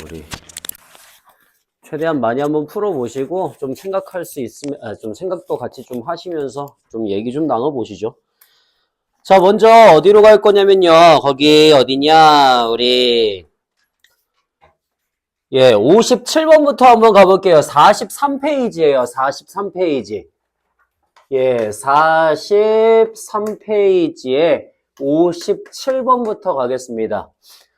우리 최대한 많이 한번 풀어보시고 좀 생각할 수 있으면 좀 생각도 같이 좀 하시면서 좀 얘기 좀 나눠보시죠. 자, 먼저 어디로 갈 거냐면요. 거기 어디냐? 우리 57번부터 한번 가볼게요. 43페이지예요. 43페이지. 43페이지에 57번부터 가겠습니다.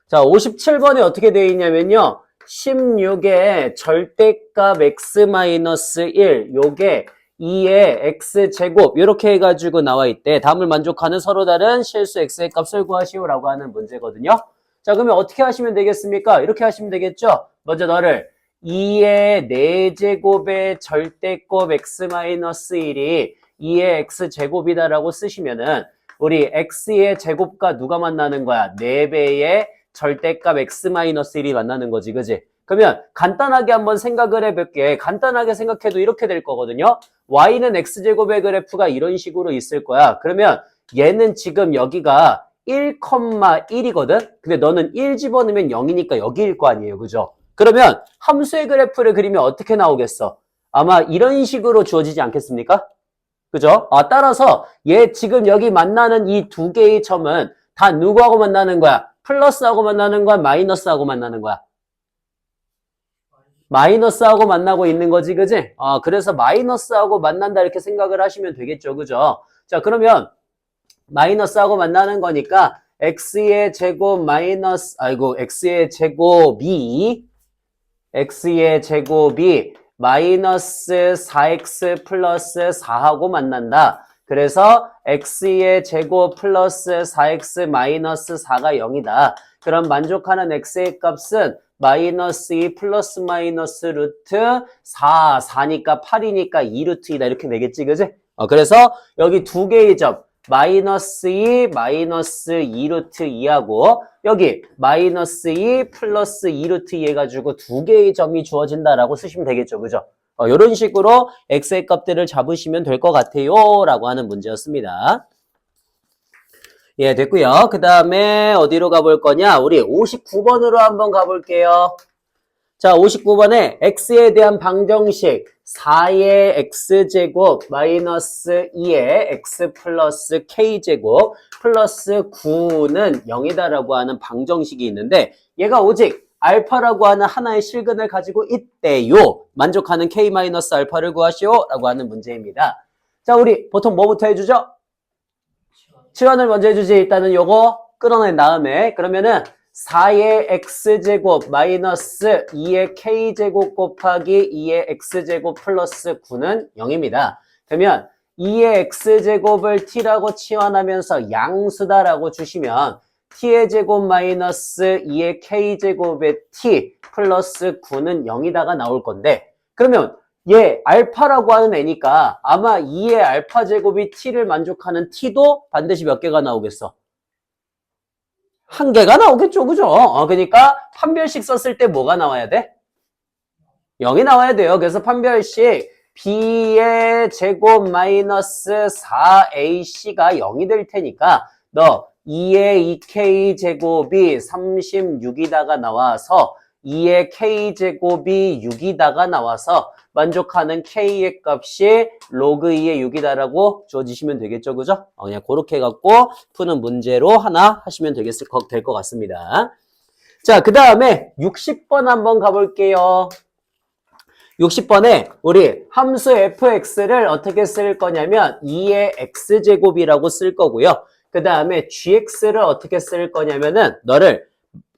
자, 57번에 어떻게 되어 있냐면요. 16의 절대값 x-1 요게 2의 x제곱 이렇게 해가지고 나와 있대. 다음을 만족하는 서로 다른 실수 x의 값을 구하시오라고 하는 문제거든요. 자, 그러면 어떻게 하시면 되겠습니까? 이렇게 하시면 되겠죠. 먼저 너를 2의 4제곱의 절대값 x-1이 2의 x제곱이다라고 쓰시면은 우리 x의 제곱과 누가 만나는 거야? 4배의 절대값 x-1이 만나는 거지, 그지? 그러면 간단하게 한번 생각을 해볼게. 간단하게 생각해도 이렇게 될 거거든요. y는 x제곱의 그래프가 이런 식으로 있을 거야. 그러면 얘는 지금 여기가 1,1이거든? 근데 너는 1 집어넣으면 0이니까 여기일 거 아니에요, 그죠? 그러면 함수의 그래프를 그리면 어떻게 나오겠어? 아마 이런 식으로 주어지지 않겠습니까? 그죠? 따라서 얘 지금 여기 만나는 이 두 개의 점은 다 누구하고 만나는 거야? 플러스하고 만나는 거야? 마이너스하고 만나는 거야? 마이너스하고 만나고 있는 거지, 그지? 그래서 마이너스하고 만난다 이렇게 생각을 하시면 되겠죠, 그죠? 자, 그러면 마이너스하고 만나는 거니까 x의 제곱 마이너스, x의 제곱이 마이너스 4x 플러스 4하고 만난다. 그래서 x의 제곱 플러스 4x 마이너스 4가 0이다. 그럼 만족하는 x의 값은 마이너스 2 플러스 마이너스 루트 4니까 8이니까 2루트이다. 이렇게 되겠지, 그지? 그래서 여기 두 개의 점, 마이너스 2, 마이너스 2루트 2하고 여기 마이너스 2 플러스 2루트 2 해가지고 두 개의 점이 주어진다라고 쓰시면 되겠죠, 그죠? 이런 식으로 x의 값들을 잡으시면 될 것 같아요 라고 하는 문제였습니다. 됐고요. 그 다음에 어디로 가볼 거냐? 우리 59번으로 한번 가볼게요. 자, 59번에 x에 대한 방정식 4의 x제곱 마이너스 2의 x 플러스 k제곱 플러스 9는 0이다라고 하는 방정식이 있는데 얘가 오직 알파라고 하는 하나의 실근을 가지고 있대요. 만족하는 k 마이너스 알파를 구하시오 라고 하는 문제입니다. 자, 우리 보통 뭐부터 해주죠? 치환을 먼저 해주지. 일단은 요거 끌어낸 다음에 그러면은 4의 x제곱 마이너스 2의 k제곱 곱하기 2의 x제곱 플러스 9는 0입니다. 그러면 2의 x제곱을 t라고 치환하면서 양수다라고 주시면 t의 제곱 마이너스 2의 k제곱의 t 플러스 9는 0이다가 나올 건데 그러면 얘 알파라고 하는 애니까 아마 2의 알파 제곱이 t를 만족하는 t도 반드시 몇 개가 나오겠어? 한 개가 나오겠죠, 그죠? 그러니까 판별식 썼을 때 뭐가 나와야 돼? 0이 나와야 돼요. 그래서 판별식 b의 제곱 마이너스 4ac가 0이 될 테니까 너 2의 2k 제곱이 36이다가 나와서 2의 k제곱이 6이다가 나와서 만족하는 k의 값이 로그 2의 6이다라고 주어지시면 되겠죠, 그죠? 그냥 그렇게 해갖고 푸는 문제로 하나 하시면 될 것 같습니다. 자, 그 다음에 60번 한번 가볼게요. 60번에 우리 함수 fx를 어떻게 쓸 거냐면 2의 x제곱이라고 쓸 거고요. 그 다음에 gx를 어떻게 쓸 거냐면은 너를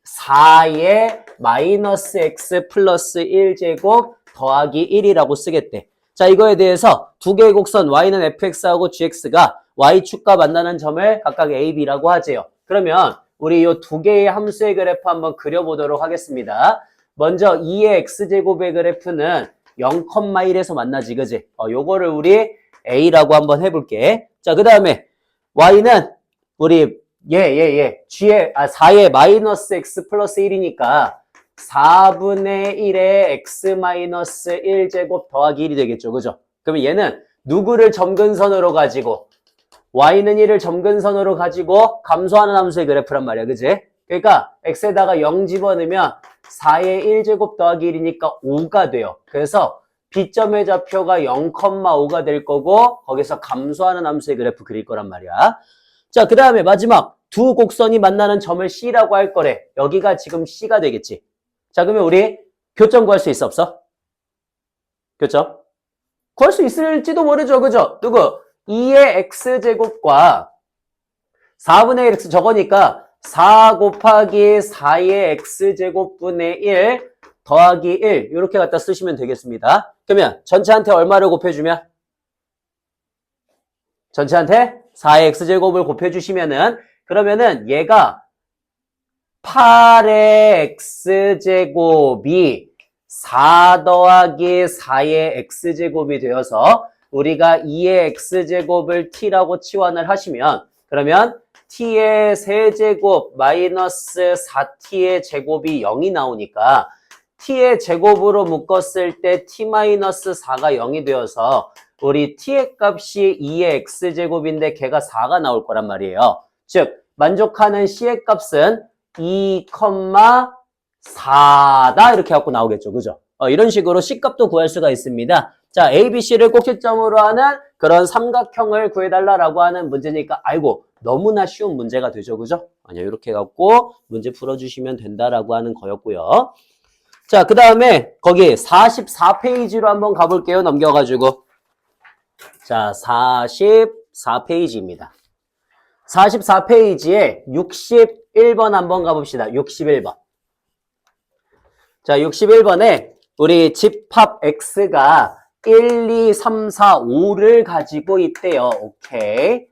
4의 마이너스 x 플러스 1제곱 더하기 1이라고 쓰겠대. 자, 이거에 대해서 두 개의 곡선 y는 fx하고 gx가 y축과 만나는 점을 각각 a, b라고 하지요. 그러면 우리 이 두 개의 함수의 그래프 한번 그려보도록 하겠습니다. 먼저 2의 x제곱의 그래프는 0,1에서 만나지, 그지? 요거를 우리 a라고 한번 해볼게. 자, 그 다음에 y는 우리 g의 4의 마이너스 x 플러스 1이니까 4분의 1의 x 마이너스 1제곱 더하기 1이 되겠죠, 그죠? 그러면 얘는 누구를 점근선으로 가지고 y는 1을 점근선으로 가지고 감소하는 함수의 그래프란 말이야, 그지? 그러니까 x에다가 0 집어넣으면 4의 1제곱 더하기 1이니까 5가 돼요. 그래서 B점의 좌표가 0,5가 될 거고 거기서 감소하는 함수의 그래프 그릴 거란 말이야. 자, 그 다음에 마지막 두 곡선이 만나는 점을 C라고 할 거래. 여기가 지금 C가 되겠지. 자, 그러면 우리 교점 구할 수 있어 없어? 교점? 구할 수 있을지도 모르죠. 그죠? 누구? 2의 x제곱과 4분의 1 x 저거니까 4 곱하기 4의 x제곱분의 1 더하기 1 이렇게 갖다 쓰시면 되겠습니다. 그러면 전체한테 얼마를 곱해주면? 전체한테 4의 x제곱을 곱해주시면은 그러면은 얘가 8의 x제곱이 4 더하기 4의 x제곱이 되어서 우리가 2의 x제곱을 t라고 치환을 하시면 그러면 t의 세제곱 마이너스 4t의 제곱이 0이 나오니까 t의 제곱으로 묶었을 때 t-4가 0이 되어서 우리 t의 값이 2의 x제곱인데 걔가 4가 나올 거란 말이에요. 즉 만족하는 c의 값은 2,4다 이렇게 갖고 나오겠죠. 그죠? 이런 식으로 c값도 구할 수가 있습니다. 자, A, B, C를 꼭지점으로 하는 그런 삼각형을 구해달라고 하는 문제니까 아이고 너무나 쉬운 문제가 되죠. 그죠? 아니요, 이렇게 갖고 문제 풀어주시면 된다라고 하는 거였고요. 자, 그 다음에 거기 44페이지로 한번 가볼게요. 넘겨가지고. 자, 44페이지입니다. 44페이지에 61번 한번 가봅시다. 61번. 자, 61번에 우리 집합 X가 1, 2, 3, 4, 5를 가지고 있대요. 오케이.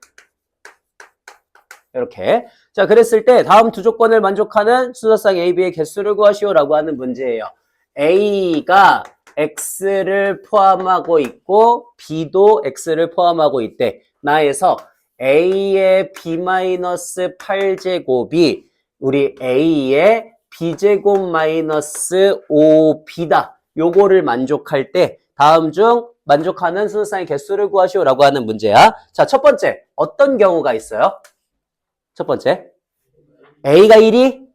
이렇게. 자, 그랬을 때 다음 두 조건을 만족하는 순서상 A, B의 개수를 구하시오라고 하는 문제예요. A가 X를 포함하고 있고 B도 X를 포함하고 있대. 나에서 A의 B-8제곱이 우리 A의 B제곱 마이너스 5B다. 요거를 만족할 때 다음 중 만족하는 순서상의 개수를 구하시오라고 하는 문제야. 자, 첫 번째. 어떤 경우가 있어요? 첫 번째. A가 1이?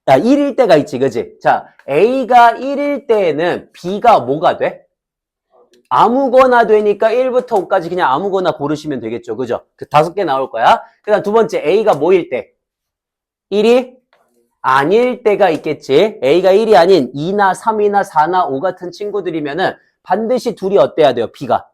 야, 1일 때가 있지, 그지? 자, A가 1일 때에는 B가 뭐가 돼? 아무거나 되니까 1부터 5까지 그냥 아무거나 고르시면 되겠죠. 그죠? 그 5개 나올 거야. 그 다음 두 번째, A가 뭐일 때? 1이 아닐 때가 있겠지. A가 1이 아닌 2나 3이나 4나 5 같은 친구들이면은 반드시 둘이 어때야 돼요? B가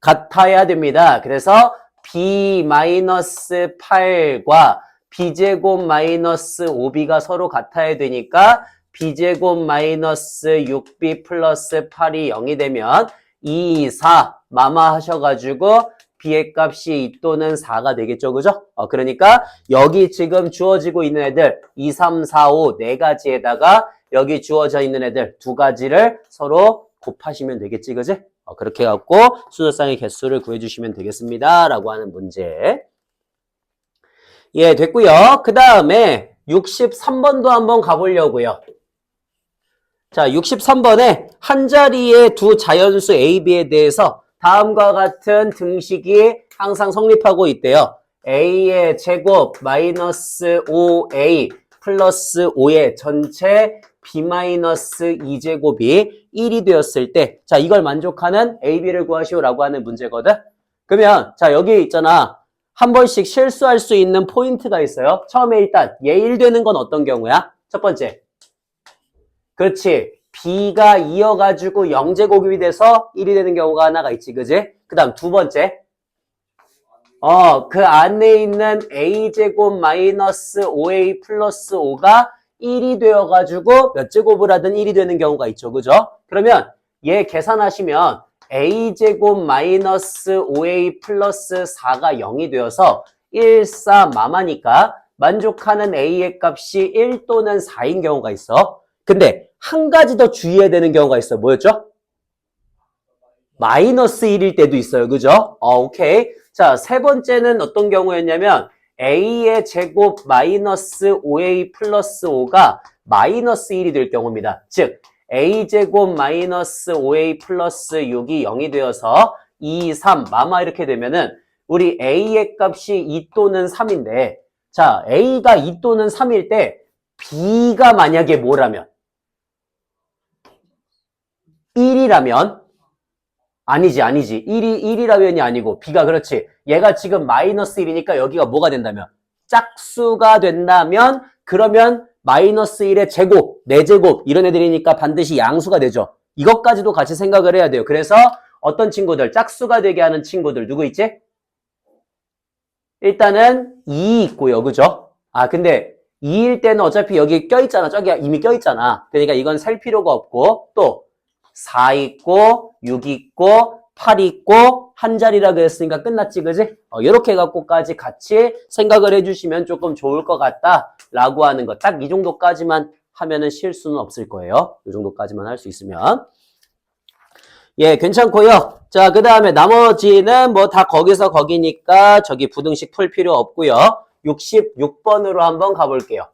같아야 됩니다. 그래서 B-8과 B제곱 마이너스 5B가 서로 같아야 되니까 B제곱 마이너스 6B 플러스 8이 0이 되면 2, 4 마마 하셔가지고 B의 값이 2 또는 4가 되겠죠. 그죠? 그러니까 여기 지금 주어지고 있는 애들 2, 3, 4, 5 네 가지에다가 여기 주어져 있는 애들 두 가지를 서로 곱하시면 되겠지. 그지? 그렇게 해갖고 순서상의 개수를 구해주시면 되겠습니다. 라고 하는 문제. 예, 됐고요. 그 다음에 63번도 한번 가보려고요. 자, 63번에 한 자리의 두 자연수 A, B에 대해서 다음과 같은 등식이 항상 성립하고 있대요. A의 제곱 마이너스 5A 플러스 5의 전체 B-2제곱이 1이 되었을 때, 자, 이걸 만족하는 A, B를 구하시오라고 하는 문제거든. 그러면 자, 여기 있잖아. 한 번씩 실수할 수 있는 포인트가 있어요. 처음에 일단 얘 1 되는 건 어떤 경우야? 첫 번째. 그렇지. B가 2여가지고 0제곱이 돼서 1이 되는 경우가 하나가 있지. 그지? 그 다음 두 번째. 그 안에 있는 A제곱 마이너스 5A 플러스 5가 1이 되어가지고 몇 제곱을 하든 1이 되는 경우가 있죠. 그죠? 그러면 얘 계산하시면 A제곱 마이너스 5A 플러스 4가 0이 되어서 1, 4 마마니까 만족하는 A의 값이 1 또는 4인 경우가 있어. 근데 한 가지 더 주의해야 되는 경우가 있어. 뭐였죠? 마이너스 1일 때도 있어요. 그죠? 오케이. 자, 세 번째는 어떤 경우였냐면 A의 제곱 마이너스 5A 플러스 5가 마이너스 1이 될 경우입니다. 즉 A제곱 마이너스 5A 플러스 6이 0이 되어서 2, 3, 마마 이렇게 되면은 우리 A의 값이 2 또는 3인데 자, A가 2 또는 3일 때 B가 만약에 뭐라면 1이라면 아니지. 1이라면이 아니고 B가 그렇지. 얘가 지금 마이너스 1이니까 여기가 뭐가 된다면? 짝수가 된다면 그러면 마이너스 1의 제곱, 4제곱 이런 애들이니까 반드시 양수가 되죠. 이것까지도 같이 생각을 해야 돼요. 그래서 어떤 친구들, 짝수가 되게 하는 친구들 누구 있지? 일단은 2 있고요. 그죠? 아 근데 2일 때는 어차피 여기 껴있잖아. 저기 이미 껴있잖아. 그러니까 이건 셀 필요가 없고 또 4 있고 6 있고 8 있고 한 자리라 그랬으니까 끝났지. 그지? 이렇게 갖고까지 같이 생각을 해주시면 조금 좋을 것 같다 라고 하는 거. 딱 이 정도까지만 하면은 실수는 없을 거예요. 이 정도까지만 할 수 있으면. 예, 괜찮고요. 자, 그 다음에 나머지는 뭐 다 거기서 거기니까 저기 부등식 풀 필요 없고요. 66번으로 한번 가볼게요.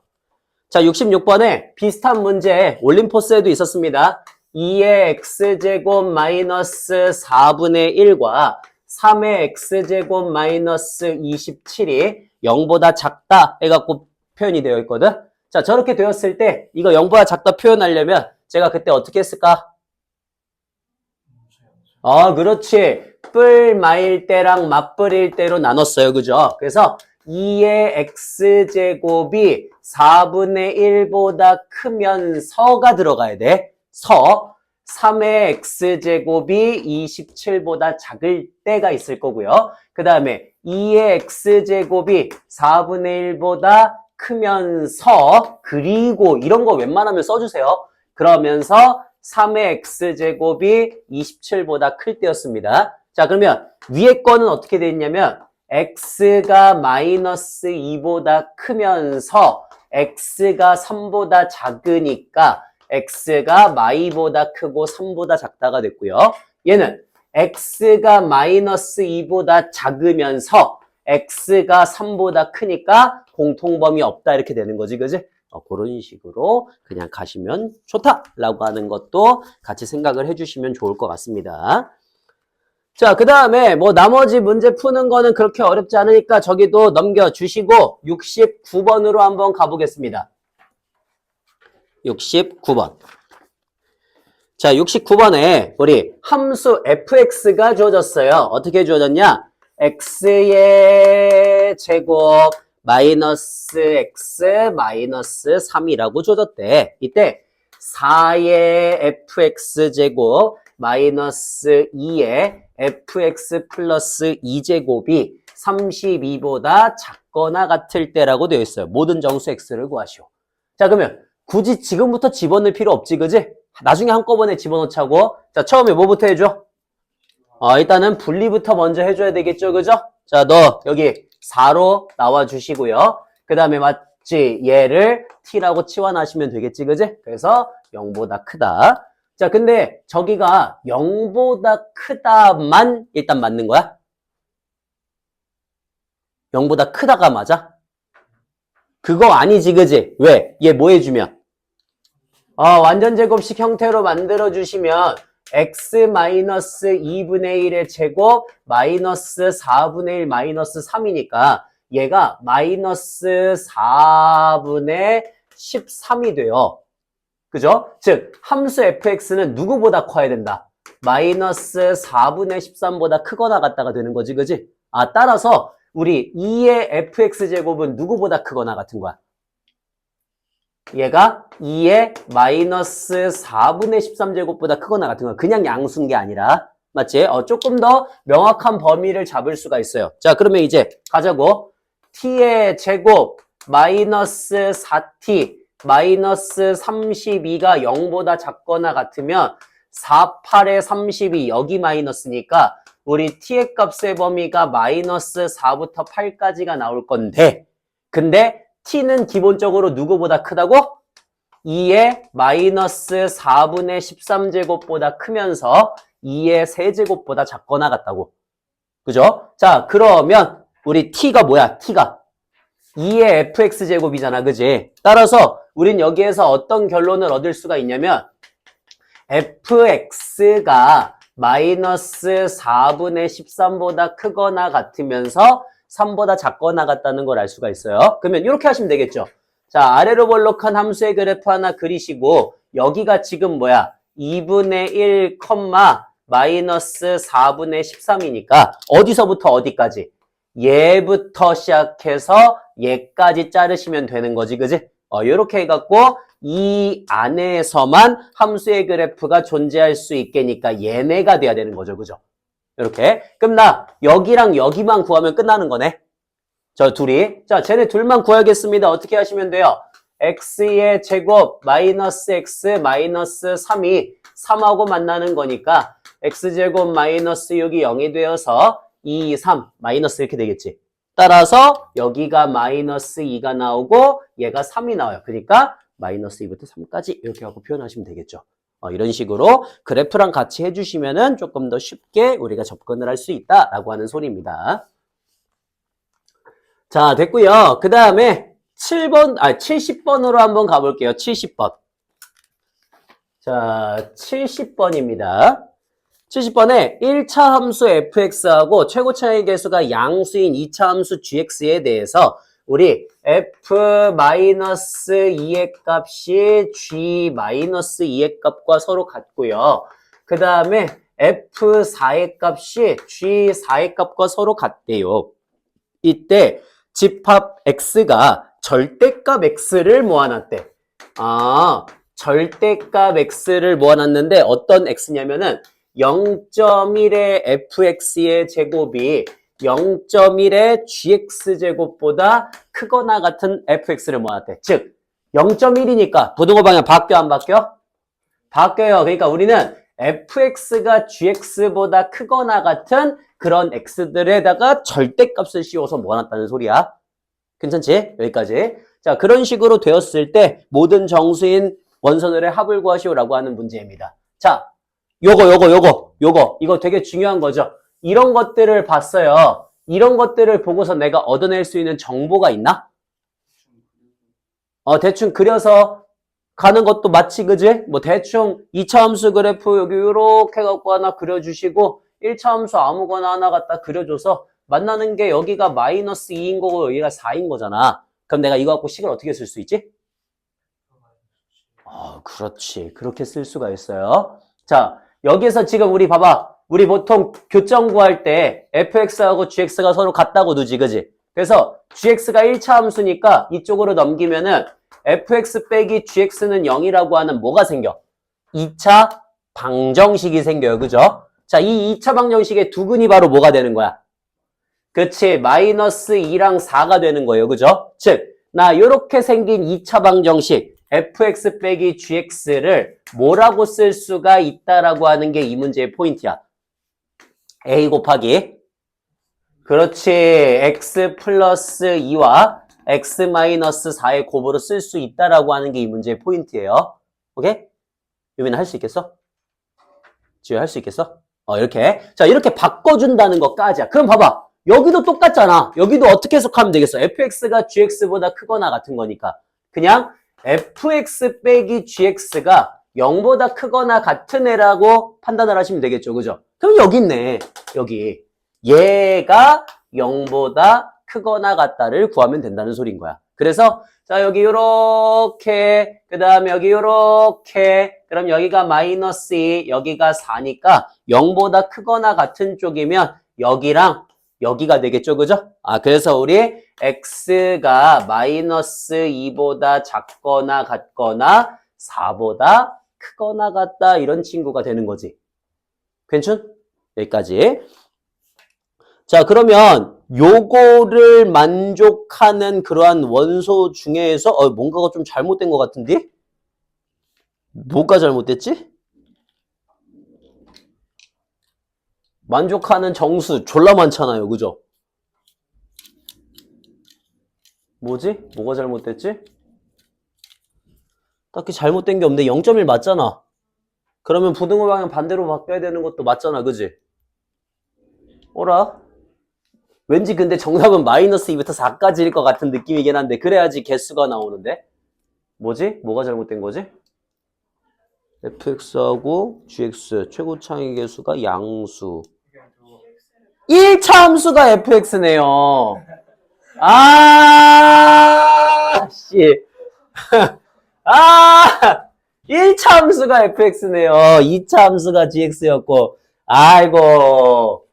자, 66번에 비슷한 문제 올림포스에도 있었습니다. 2의 x제곱 마이너스 4분의 1과 3의 x제곱 마이너스 27이 0보다 작다 해갖고 표현이 되어 있거든. 자, 저렇게 되었을 때 이거 0보다 작다 표현하려면 제가 그때 어떻게 했을까? 그렇지. 뿔 마일 때랑 맞뿔일 때로 나눴어요. 그죠? 그래서 2의 x제곱이 4분의 1보다 크면서가 들어가야 돼. 3의 x제곱이 27보다 작을 때가 있을 거고요. 그 다음에 2의 x제곱이 4분의 1보다 크면서 그리고 이런 거 웬만하면 써주세요. 그러면서 3의 x제곱이 27보다 클 때였습니다. 자, 그러면 위에 거는 어떻게 돼 있냐면 x가 마이너스 2보다 크면서 x가 3보다 작으니까 x가 마이보다 크고 3보다 작다가 됐고요. 얘는 x가 마이너스 2보다 작으면서 x가 3보다 크니까 공통범위 없다 이렇게 되는 거지. 그지? 그런 식으로 그냥 가시면 좋다라고 하는 것도 같이 생각을 해주시면 좋을 것 같습니다. 자, 그 다음에 뭐 나머지 문제 푸는 거는 그렇게 어렵지 않으니까 저기도 넘겨주시고 69번으로 한번 가보겠습니다. 69번. 자, 69번에 우리 함수 fx가 주어졌어요. 어떻게 주어졌냐? x의 제곱 마이너스 x 마이너스 3이라고 주어졌대. 이때 4의 fx제곱 마이너스 2의 fx 플러스 2제곱이 32보다 작거나 같을 때라고 되어 있어요. 모든 정수 x를 구하시오. 자, 그러면 굳이 지금부터 집어넣을 필요 없지, 그지? 나중에 한꺼번에 집어넣자고. 자, 처음에 뭐부터 해줘? 일단은 분리부터 먼저 해줘야 되겠죠, 그죠? 자, 너 여기 4로 나와주시고요. 그 다음에 맞지? 얘를 t라고 치환하시면 되겠지, 그지? 그래서 0보다 크다. 자, 근데 저기가 0보다 크다만 일단 맞는 거야? 0보다 크다가 맞아? 그거 아니지, 그지? 왜? 얘 뭐 해주면? 완전 제곱식 형태로 만들어주시면 x-2분의 1의 제곱 마이너스 4분의 1 마이너스 3이니까 얘가 마이너스 4분의 13이 돼요. 그죠? 즉 함수 fx는 누구보다 커야 된다? 마이너스 4분의 13보다 크거나 같다가 되는 거지, 그지? 따라서 우리 2의 fx제곱은 누구보다 크거나 같은 거야? 얘가 2의 마이너스 4분의 13제곱보다 크거나 같은 거야. 그냥 양수인 게 아니라. 맞지? 조금 더 명확한 범위를 잡을 수가 있어요. 자, 그러면 이제 가자고. t의 제곱 마이너스 4t 마이너스 32가 0보다 작거나 같으면 4, 8에 32 여기 마이너스니까 우리 t의 값의 범위가 마이너스 4부터 8까지가 나올 건데 근데 t는 기본적으로 누구보다 크다고? 2의 마이너스 4분의 13제곱보다 크면서 2의 세제곱보다 작거나 같다고. 그죠? 자, 그러면 우리 t가 뭐야? t가 2의 fx제곱이잖아. 그지? 따라서 우린 여기에서 어떤 결론을 얻을 수가 있냐면 fx가 마이너스 4분의 13보다 크거나 같으면서 3보다 작거나 같다는 걸 알 수가 있어요. 그러면 이렇게 하시면 되겠죠. 자, 아래로 볼록한 함수의 그래프 하나 그리시고 여기가 지금 뭐야? 2분의 1, 마이너스 4분의 13이니까 어디서부터 어디까지? 얘부터 시작해서 얘까지 자르시면 되는 거지, 그지? 요렇게 해갖고 이 안에서만 함수의 그래프가 존재할 수 있게니까 얘네가 돼야 되는 거죠, 그죠? 이렇게. 그럼 나 여기랑 여기만 구하면 끝나는 거네. 저 둘이. 자, 쟤네 둘만 구하겠습니다. 어떻게 하시면 돼요? x의 제곱 마이너스 x 마이너스 3이 3하고 만나는 거니까 x제곱 마이너스 6이 0이 되어서 2, 3 마이너스 이렇게 되겠지. 따라서 여기가 마이너스 2가 나오고 얘가 3이 나와요. 그러니까 마이너스 2부터 3까지 이렇게 하고 표현하시면 되겠죠. 이런 식으로 그래프랑 같이 해주시면은 조금 더 쉽게 우리가 접근을 할 수 있다라고 하는 소리입니다. 자, 됐고요. 그 다음에 70번으로 한번 가볼게요. 70번. 자, 70번입니다. 70번에 1차 함수 fx하고 최고 차이 계수가 양수인 2차 함수 gx에 대해서 우리 f-2의 값이 g-2의 값과 서로 같고요. 그 다음에 f4의 값이 g4의 값과 서로 같대요. 이때 집합 x가 절대값 x를 모아놨대. 절대값 x를 모아놨는데 어떤 x냐면은 0.1의 fx의 제곱이 0.1의 gx제곱보다 크거나 같은 fx를 모았대. 즉 0.1이니까 부등호 방향 바뀌어 안 바뀌어? 바뀌어요. 그러니까 우리는 fx가 gx보다 크거나 같은 그런 x들에다가 절대값을 씌워서 모아놨다는 소리야. 괜찮지? 여기까지. 자, 그런 식으로 되었을 때 모든 정수인 원선들의 합을 구하시오라고 하는 문제입니다. 자, 이거 되게 중요한 거죠. 이런 것들을 봤어요. 이런 것들을 보고서 내가 얻어낼 수 있는 정보가 있나? 대충 그려서 가는 것도 마치 그지? 뭐 대충 2차 함수 그래프 여기 요렇게 갖고 하나 그려주시고 1차 함수 아무거나 하나 갖다 그려줘서 만나는 게 여기가 마이너스 2인 거고 여기가 4인 거잖아. 그럼 내가 이거 갖고 식을 어떻게 쓸 수 있지? 그렇지. 그렇게 쓸 수가 있어요. 자, 여기서 지금 우리 봐봐. 우리 보통 교점 구할 때 fx하고 gx가 서로 같다고 두지, 그지? 그래서 gx가 1차 함수니까 이쪽으로 넘기면은 fx 빼기 gx는 0이라고 하는 뭐가 생겨? 2차 방정식이 생겨요, 그죠? 자, 이 2차 방정식의 두근이 바로 뭐가 되는 거야? 그치, 마이너스 2랑 4가 되는 거예요, 그죠? 즉, 나 요렇게 생긴 2차 방정식 fx 빼기 gx를 뭐라고 쓸 수가 있다라고 하는 게 이 문제의 포인트야. a 곱하기 그렇지, x 플러스 2와 x 마이너스 4의 곱으로 쓸 수 있다라고 하는 게 이 문제의 포인트예요. 오케이? 유민아 할 수 있겠어? 지효 할 수 있겠어? 이렇게. 자, 이렇게 바꿔준다는 것까지야. 그럼 봐봐. 여기도 똑같잖아. 여기도 어떻게 해석하면 되겠어? fx가 gx보다 크거나 같은 거니까. 그냥 fx 빼기 gx가 0보다 크거나 같은 애라고 판단을 하시면 되겠죠. 그죠? 그럼 여기 있네. 여기. 얘가 0보다 크거나 같다를 구하면 된다는 소리인 거야. 그래서 자, 여기 요렇게, 그 다음에 여기 요렇게, 그럼 여기가 마이너스 2, 여기가 4니까 0보다 크거나 같은 쪽이면 여기랑 여기가 되겠죠, 그죠? 그래서 우리 x가 마이너스 2보다 작거나 같거나 4보다 크거나 같다 이런 친구가 되는 거지. 괜찮? 여기까지. 자, 그러면 요거를 만족하는 그러한 원소 중에서 뭔가가 좀 잘못된 것 같은데? 뭐가 잘못됐지? 만족하는 정수 졸라 많잖아요. 그죠? 뭐지? 뭐가 잘못됐지? 딱히 잘못된 게 없는데 0.1 맞잖아. 그러면 부등호 방향 반대로 바뀌어야 되는 것도 맞잖아. 그지? 어라? 왠지 근데 정답은 마이너스 2부터 4까지일 것 같은 느낌이긴 한데 그래야지 개수가 나오는데? 뭐지? 뭐가 잘못된 거지? fx하고 gx 최고 차이 개수가 양수 1차 함수가 fx네요. 씨. 1차 함수가 fx네요. 2차 함수가 gx였고. 아이고.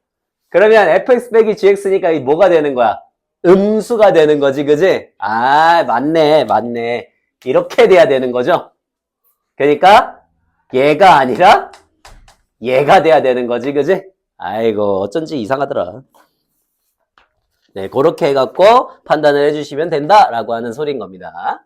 그러면 fx 빼기 gx니까 이 뭐가 되는 거야? 음수가 되는 거지, 그지? 아, 맞네, 맞네. 이렇게 돼야 되는 거죠? 그러니까 얘가 아니라 얘가 돼야 되는 거지, 그지? 아이고, 어쩐지 이상하더라. 네, 그렇게 해갖고 판단을 해주시면 된다라고 하는 소리인 겁니다.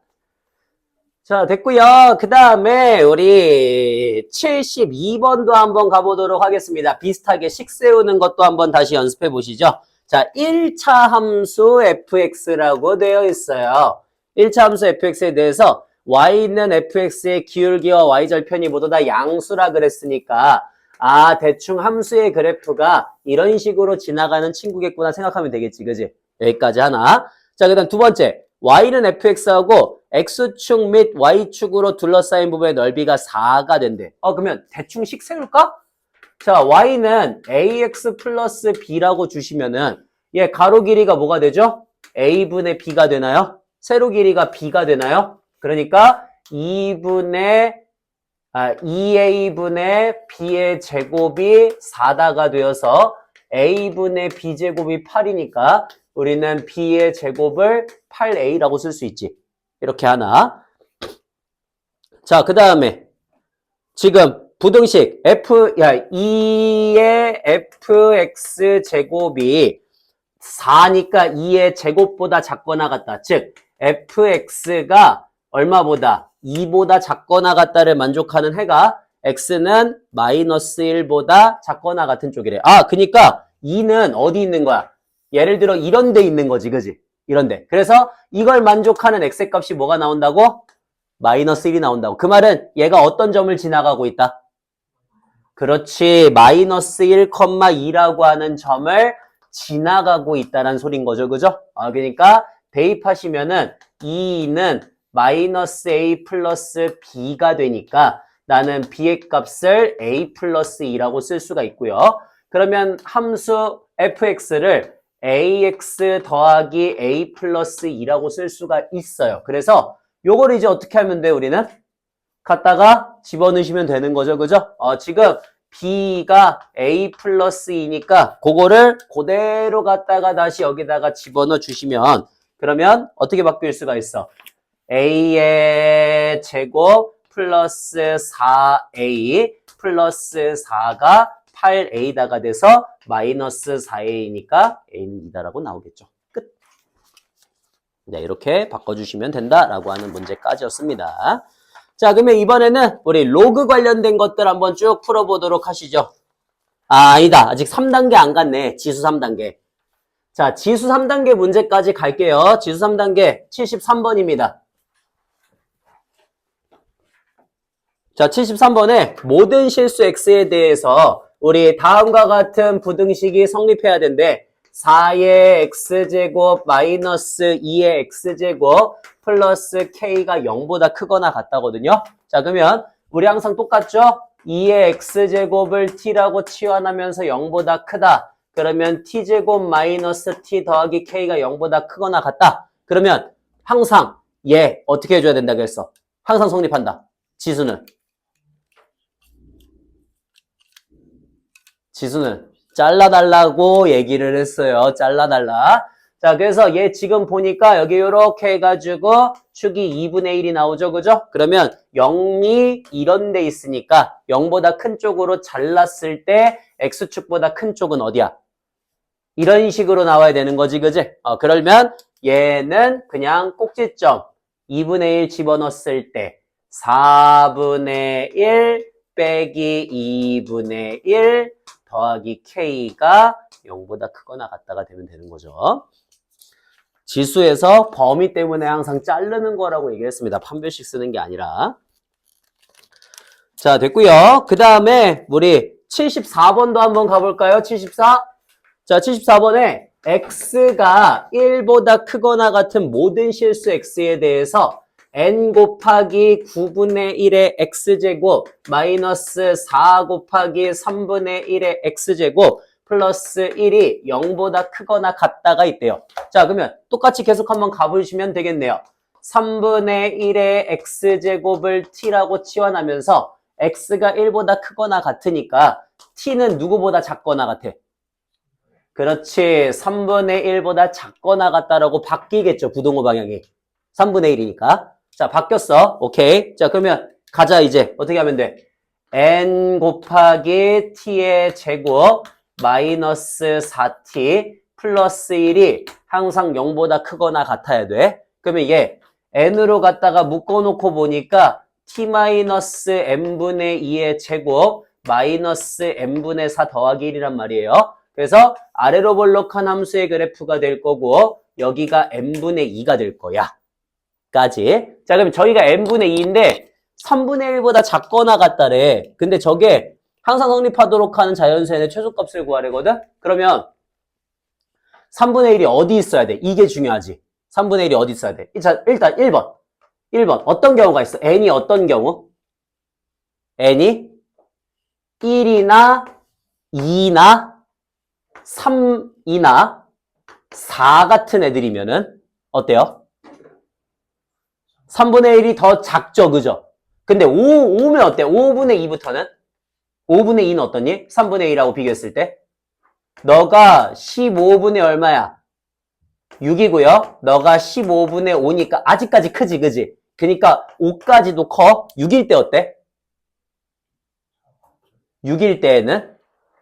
자, 됐고요. 그 다음에 우리 72번도 한번 가보도록 하겠습니다. 비슷하게 식 세우는 것도 한번 다시 연습해 보시죠. 자, 1차 함수 fx라고 되어 있어요. 1차 함수 fx에 대해서 y는 fx의 기울기와 y절편이 모두 다 양수라 그랬으니까 아, 대충 함수의 그래프가 이런 식으로 지나가는 친구겠구나 생각하면 되겠지, 그지? 여기까지 하나. 자, 그 다음 두 번째. y는 fx하고 x축 및 y축으로 둘러싸인 부분의 넓이가 4가 된대. 그러면 대충 식 세울까? 자, y는 ax 플러스 b라고 주시면은 얘 가로 길이가 뭐가 되죠? a분의 b가 되나요? 세로 길이가 b가 되나요? 그러니까 2a분의 b의 제곱이 4다가 되어서 a분의 b제곱이 8이니까 우리는 b의 제곱을 8a라고 쓸 수 있지. 이렇게 하나. 자, 그 다음에 지금 부등식 2의 fx 제곱이 4니까 2의 제곱보다 작거나 같다. 즉 fx가 얼마보다? 2보다 작거나 같다를 만족하는 해가 x는 마이너스 1보다 작거나 같은 쪽이래. 아, 그러니까 2는 어디 있는 거야? 예를 들어 이런 데 있는 거지, 그지? 이런 데. 그래서 이걸 만족하는 x의 값이 뭐가 나온다고? 마이너스 1이 나온다고. 그 말은 얘가 어떤 점을 지나가고 있다? 그렇지. 마이너스 1,2라고 하는 점을 지나가고 있다는 소린 거죠, 그죠? 그러니까 대입하시면은 2는 마이너스 a 플러스 b가 되니까 나는 b의 값을 a 플러스 2라고 쓸 수가 있고요. 그러면 함수 fx를 ax 더하기 a 플러스 2라고 쓸 수가 있어요. 그래서 요걸 이제 어떻게 하면 돼, 우리는? 갖다가 집어넣으시면 되는 거죠, 그죠? 지금 b가 a 플러스 2니까 그거를 그대로 갖다가 다시 여기다가 집어넣어 주시면 그러면 어떻게 바뀔 수가 있어? a의 제곱 플러스 4a 플러스 4가 8a다가 돼서 마이너스 4a니까 a는 2다라고 나오겠죠. 끝. 네, 이렇게 바꿔주시면 된다라고 하는 문제까지였습니다. 자, 그러면 이번에는 우리 로그 관련된 것들 한번 쭉 풀어보도록 하시죠. 아니다. 아직 3단계 안 갔네. 지수 3단계. 자, 지수 3단계 문제까지 갈게요. 지수 3단계 73번입니다. 자, 73번에 모든 실수 x에 대해서 우리 다음과 같은 부등식이 성립해야 된대. 4의 x제곱 마이너스 2의 x제곱 플러스 k가 0보다 크거나 같다거든요. 자, 그러면 우리 항상 똑같죠? 2의 x제곱을 t라고 치환하면서 0보다 크다. 그러면 t제곱 마이너스 t 더하기 k가 0보다 크거나 같다. 그러면 항상 얘 어떻게 해줘야 된다고 했어? 항상 성립한다. 지수는 잘라달라고 얘기를 했어요. 잘라달라. 자, 그래서 얘 지금 보니까 여기 이렇게 해가지고 축이 2분의 1이 나오죠. 그죠? 그러면 0이 이런 데 있으니까 0보다 큰 쪽으로 잘랐을 때 x축보다 큰 쪽은 어디야? 이런 식으로 나와야 되는 거지. 그지? 그러면 얘는 그냥 꼭지점 2분의 1 집어넣었을 때 4분의 1 빼기 2분의 1 더하기 k가 0보다 크거나 같다가 되면 되는 거죠. 지수에서 범위 때문에 항상 자르는 거라고 얘기했습니다. 판별식 쓰는 게 아니라. 자, 됐고요. 그 다음에 우리 74번도 한번 가볼까요? 74. 자, 74번에 x가 1보다 크거나 같은 모든 실수 x에 대해서 n 곱하기 9분의 1의 x제곱 마이너스 4 곱하기 3분의 1의 x제곱 플러스 1이 0보다 크거나 같다가 있대요. 자, 그러면 똑같이 계속 한번 가보시면 되겠네요. 3분의 1의 x제곱을 t라고 치환하면서 x가 1보다 크거나 같으니까 t는 누구보다 작거나 같아? 그렇지. 3분의 1보다 작거나 같다라고 바뀌겠죠. 부동호 방향이. 3분의 1이니까. 자, 바뀌었어. 오케이. 자, 그러면 가자 이제. 어떻게 하면 돼? n 곱하기 t의 제곱 마이너스 4t 플러스 1이 항상 0보다 크거나 같아야 돼. 그러면 이게 n으로 갖다가 묶어놓고 보니까 t 마이너스 n분의 2의 제곱 마이너스 n분의 4 더하기 1이란 말이에요. 그래서 아래로 볼록한 함수의 그래프가 될 거고 여기가 n분의 2가 될 거야. 까지. 자, 그럼 저희가 n분의 2인데 3분의 1보다 작거나 같다래. 근데 저게 항상 성립하도록 하는 자연수의 최소값을 구하래거든? 그러면 3분의 1이 어디 있어야 돼? 이게 중요하지. 3분의 1이 어디 있어야 돼? 자, 일단 1번. 1번. 어떤 경우가 있어? n이 어떤 경우? n이 1이나 2나 3이나 4 같은 애들이면은 어때요? 3분의 1이 더 작죠, 그죠? 근데 5면 어때? 5분의 2부터는? 5분의 2는 어떠니? 3분의 1하고 비교했을 때? 너가 15분의 얼마야? 6이고요. 너가 15분의 5니까 아직까지 크지, 그지? 그니까 5까지도 커. 6일 때 어때? 6일 때에는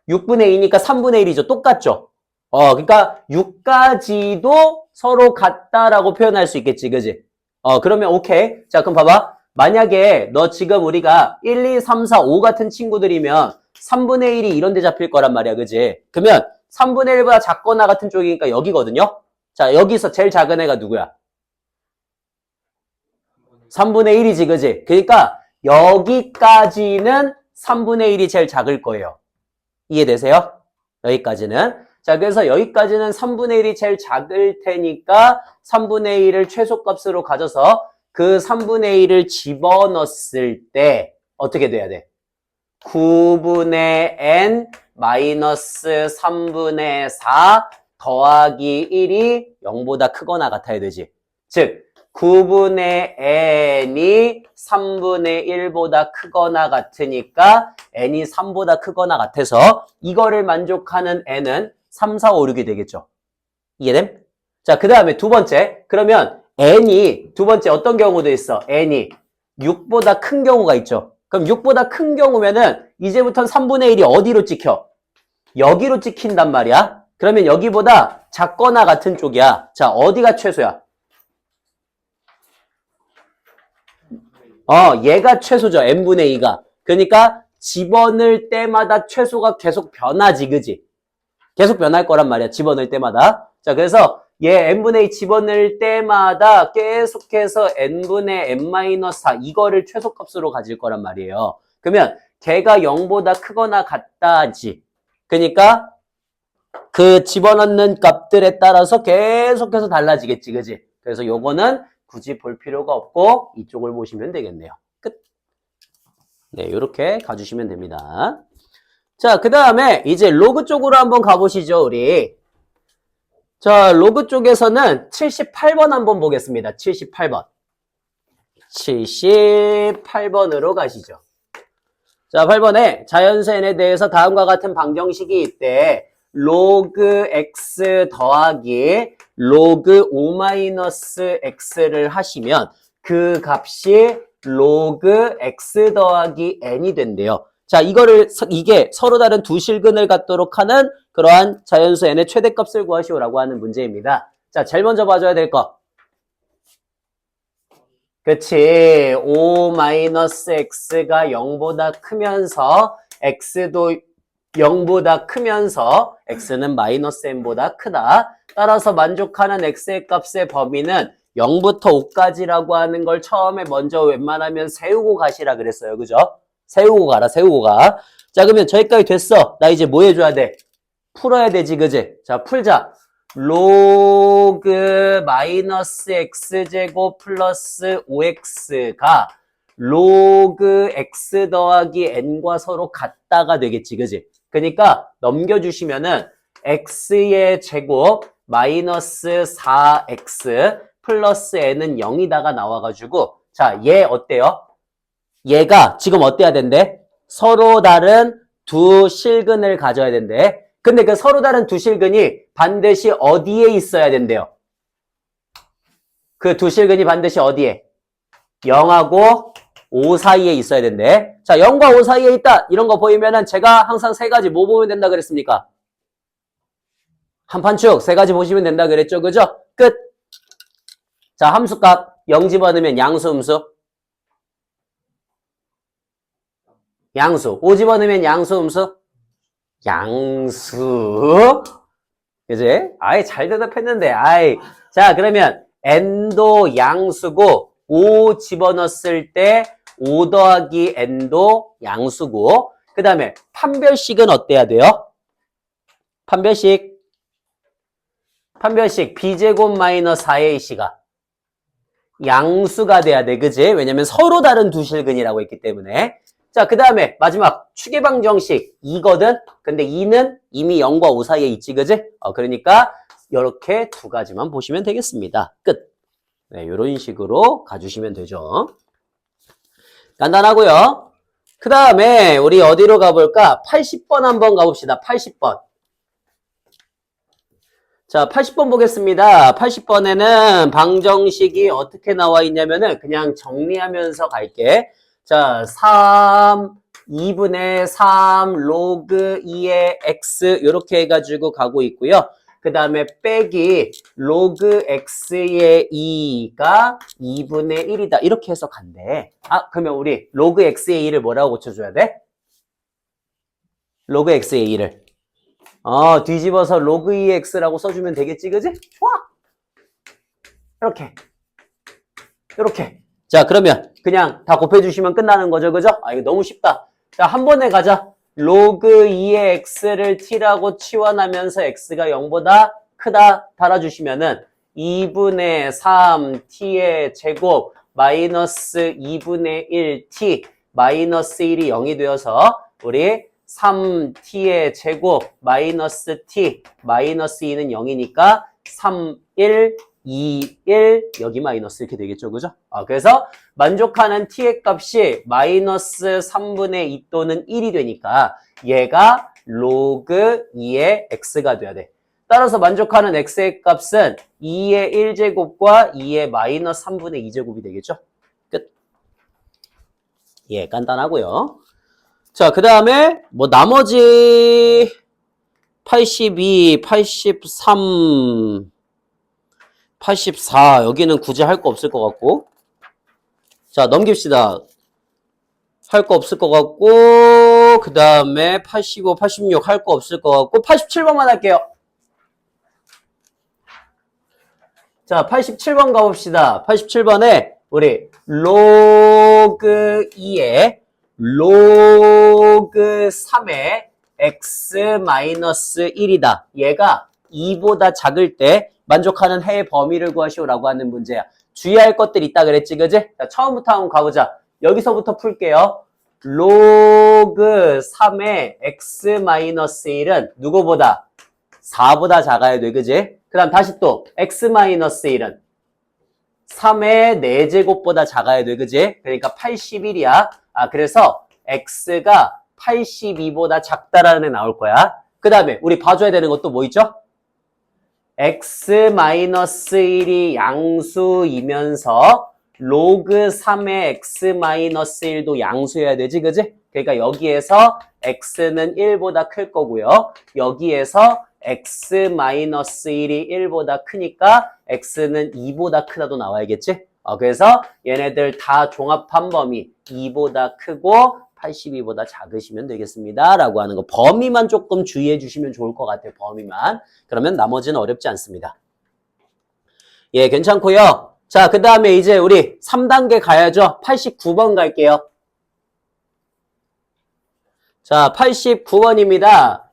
6분의 2니까 3분의 1이죠. 똑같죠? 그러니까 6까지도 서로 같다라고 표현할 수 있겠지, 그지? 그러면 오케이. 자, 그럼 봐봐. 만약에 너 지금 우리가 1, 2, 3, 4, 5 같은 친구들이면 3분의 1이 이런 데 잡힐 거란 말이야, 그지? 그러면 3분의 1보다 작거나 같은 쪽이니까 여기거든요? 자, 여기서 제일 작은 애가 누구야? 3분의 1이지, 그지? 그러니까 여기까지는 3분의 1이 제일 작을 거예요. 이해되세요? 여기까지는. 자, 그래서 여기까지는 3분의 1이 제일 작을 테니까 3분의 1을 최소값으로 가져서 그 3분의 1을 집어넣었을 때 어떻게 돼야 돼? 9분의 n 마이너스 3분의 4 더하기 1이 0보다 크거나 같아야 되지. 즉 9분의 n이 3분의 1보다 크거나 같으니까 n이 3보다 크거나 같아서 이거를 만족하는 n은 3, 4, 5, 6이 되겠죠. 이해됨? 자, 그 다음에 두 번째. 그러면 n이 두 번째 어떤 경우도 있어. n이 6보다 큰 경우가 있죠. 그럼 6보다 큰 경우면은 이제부터는 3분의 1이 어디로 찍혀? 여기로 찍힌단 말이야. 그러면 여기보다 작거나 같은 쪽이야. 자, 어디가 최소야? 얘가 최소죠. n분의 2가. 그러니까 집어넣을 때마다 최소가 계속 변하지, 그지? 계속 변할 거란 말이야. 집어넣을 때마다. 자, 그래서 얘 n분의 2 집어넣을 때마다 계속해서 n분의 n-4 이거를 최소값으로 가질 거란 말이에요. 그러면 걔가 0보다 크거나 같다지. 그러니까 그 집어넣는 값들에 따라서 계속해서 달라지겠지, 그지? 그래서 요거는 굳이 볼 필요가 없고 이쪽을 보시면 되겠네요. 끝. 네, 이렇게 가주시면 됩니다. 자, 그 다음에 이제 로그 쪽으로 한번 가보시죠, 우리. 자, 로그 쪽에서는 78번 한번 보겠습니다. 78번. 78번으로 가시죠. 자, 8번에 자연수 n에 대해서 다음과 같은 방정식이 있대. 로그 x 더하기 로그 5-x를 하시면 그 값이 로그 x 더하기 n이 된대요. 자, 이게 서로 다른 두 실근을 갖도록 하는 그러한 자연수 n의 최대값을 구하시오라고 하는 문제입니다. 자, 제일 먼저 봐줘야 될 거. 그치. 5-x가 0보다 크면서 x도 0보다 크면서 x는 마이너스 n보다 크다. 따라서 만족하는 x의 값의 범위는 0부터 5까지라고 하는 걸 처음에 먼저 웬만하면 세우고 가시라 그랬어요. 그죠? 세우고 가라, 세우고 가. 자, 그러면 저기까지 됐어. 나 이제 뭐 해줘야 돼? 풀어야 되지, 그지? 자, 풀자. 로그 마이너스 x제곱 플러스 5x가 로그 x 더하기 n과 서로 같다가 되겠지, 그지? 그러니까 넘겨주시면은 x의 제곱 마이너스 4x 플러스 n은 0이다가 나와가지고 자, 얘 어때요? 얘가 지금 어때야 된대? 서로 다른 두 실근을 가져야 된대. 근데 그 서로 다른 두 실근이 반드시 어디에 있어야 된대요? 그 두 실근이 반드시 어디에? 0하고 5 사이에 있어야 된대. 자, 0과 5 사이에 있다. 이런 거 보이면은 제가 항상 세 가지 뭐 보면 된다 그랬습니까? 한판축 세 가지 보시면 된다 그랬죠. 그죠? 끝. 자, 함수값 0 집어넣으면 양수, 음수? 양수. 5 집어넣으면 양수, 음수? 양수. 그지? 아이, 잘 대답했는데. 아이. 자, 그러면 n도 양수고 5 집어넣었을 때 5 더하기 n도 양수고 그 다음에 판별식은 어때야 돼요? 판별식 b제곱 마이너스 4ac가 양수가 돼야 돼. 그지? 왜냐면 서로 다른 두 실근이라고 했기 때문에. 자, 그 다음에 마지막 추계방정식 2거든? 근데 2는 이미 0과 5 사이에 있지. 그지? 그러니까 이렇게 두 가지만 보시면 되겠습니다. 끝. 네, 이런 식으로 가주시면 되죠. 간단하고요. 그 다음에 우리 어디로 가볼까? 80번 한번 가봅시다. 80번. 자, 80번 보겠습니다. 80번에는 방정식이 어떻게 나와 있냐면은 그냥 정리하면서 갈게. 자, 2분의 3 로그 2의 x 이렇게 해가지고 가고 있고요. 그 다음에 빼기 로그 x의 2가 2분의 1이다. 이렇게 해서 간대. 그러면 우리 로그 x의 2를 뭐라고 고쳐줘야 돼? 로그 x의 2를. 뒤집어서 로그 2x라고 써주면 되겠지, 그지? 좋아! 이렇게. 자, 그러면 그냥 다 곱해주시면 끝나는 거죠, 그죠? 이거 너무 쉽다. 자, 한 번에 가자. 로그 2의 x를 t라고 치환하면서 x가 0보다 크다 달아주시면은 2분의 3t의 제곱 마이너스 2분의 1t 마이너스 1이 0이 되어서 우리 3t의 제곱 마이너스 t 마이너스 2는 0이니까 3, 1, 2, 1 여기 마이너스 이렇게 되겠죠. 그죠? 그래서 만족하는 t의 값이 마이너스 3분의 2 또는 1이 되니까 얘가 로그 2의 x가 돼야 돼. 따라서 만족하는 x의 값은 2의 1제곱과 2의 마이너스 3분의 2제곱이 되겠죠. 끝. 예, 간단하고요. 자, 그 다음에 뭐 나머지 82, 83, 84 여기는 굳이 할 거 없을 것 같고 자, 넘깁시다. 할 거 없을 것 같고 그 다음에 85, 86 할 거 없을 것 같고 87번만 할게요. 자, 87번 가봅시다. 87번에 우리 로그 2의 로그 3의 x-1이다. 얘가 2보다 작을 때 만족하는 해의 범위를 구하시오라고 하는 문제야. 주의할 것들 있다 그랬지, 그지? 자, 처음부터 한번 가보자. 여기서부터 풀게요. 로그 3의 x-1은 누구보다? 4보다 작아야 돼, 그지? 그 다음 다시 또 x-1은 3의 4제곱보다 작아야 돼, 그지? 그러니까 81이야. 그래서 x가 82보다 작다라는 애 나올 거야. 그 다음에 우리 봐줘야 되는 것도 뭐 있죠? x-1이 양수이면서 로그 3의 x-1도 양수여야 되지, 그지? 그러니까 여기에서 x는 1보다 클 거고요. 여기에서 x-1이 1보다 크니까 x는 2보다 크다도 나와야겠지? 그래서 얘네들 다 종합한 범위 2보다 크고 82보다 작으시면 되겠습니다. 라고 하는 거. 범위만 조금 주의해 주시면 좋을 것 같아요. 범위만. 그러면 나머지는 어렵지 않습니다. 예, 괜찮고요. 자, 그 다음에 이제 우리 3단계 가야죠. 89번 갈게요. 자, 89번입니다.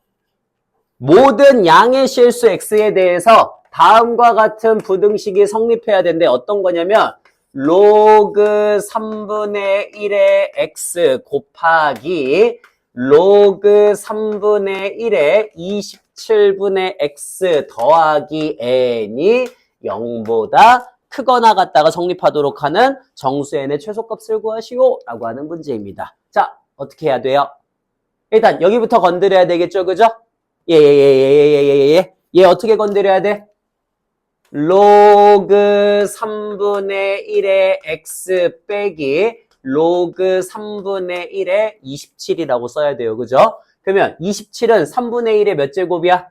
모든 양의 실수 x에 대해서 다음과 같은 부등식이 성립해야 되는데 어떤 거냐면 로그 3분의 1의 x 곱하기 로그 3분의 1의 27분의 x 더하기 n이 0보다 크거나 같다가 성립하도록 하는 정수 n의 최소값을 구하시오 라고 하는 문제입니다. 자, 어떻게 해야 돼요? 일단 여기부터 건드려야 되겠죠, 그죠? 얘 어떻게 건드려야 돼? 로그 3분의 1의 x 빼기 로그 3분의 1의 27이라고 써야 돼요, 그죠? 그러면 27은 3분의 1의 몇 제곱이야?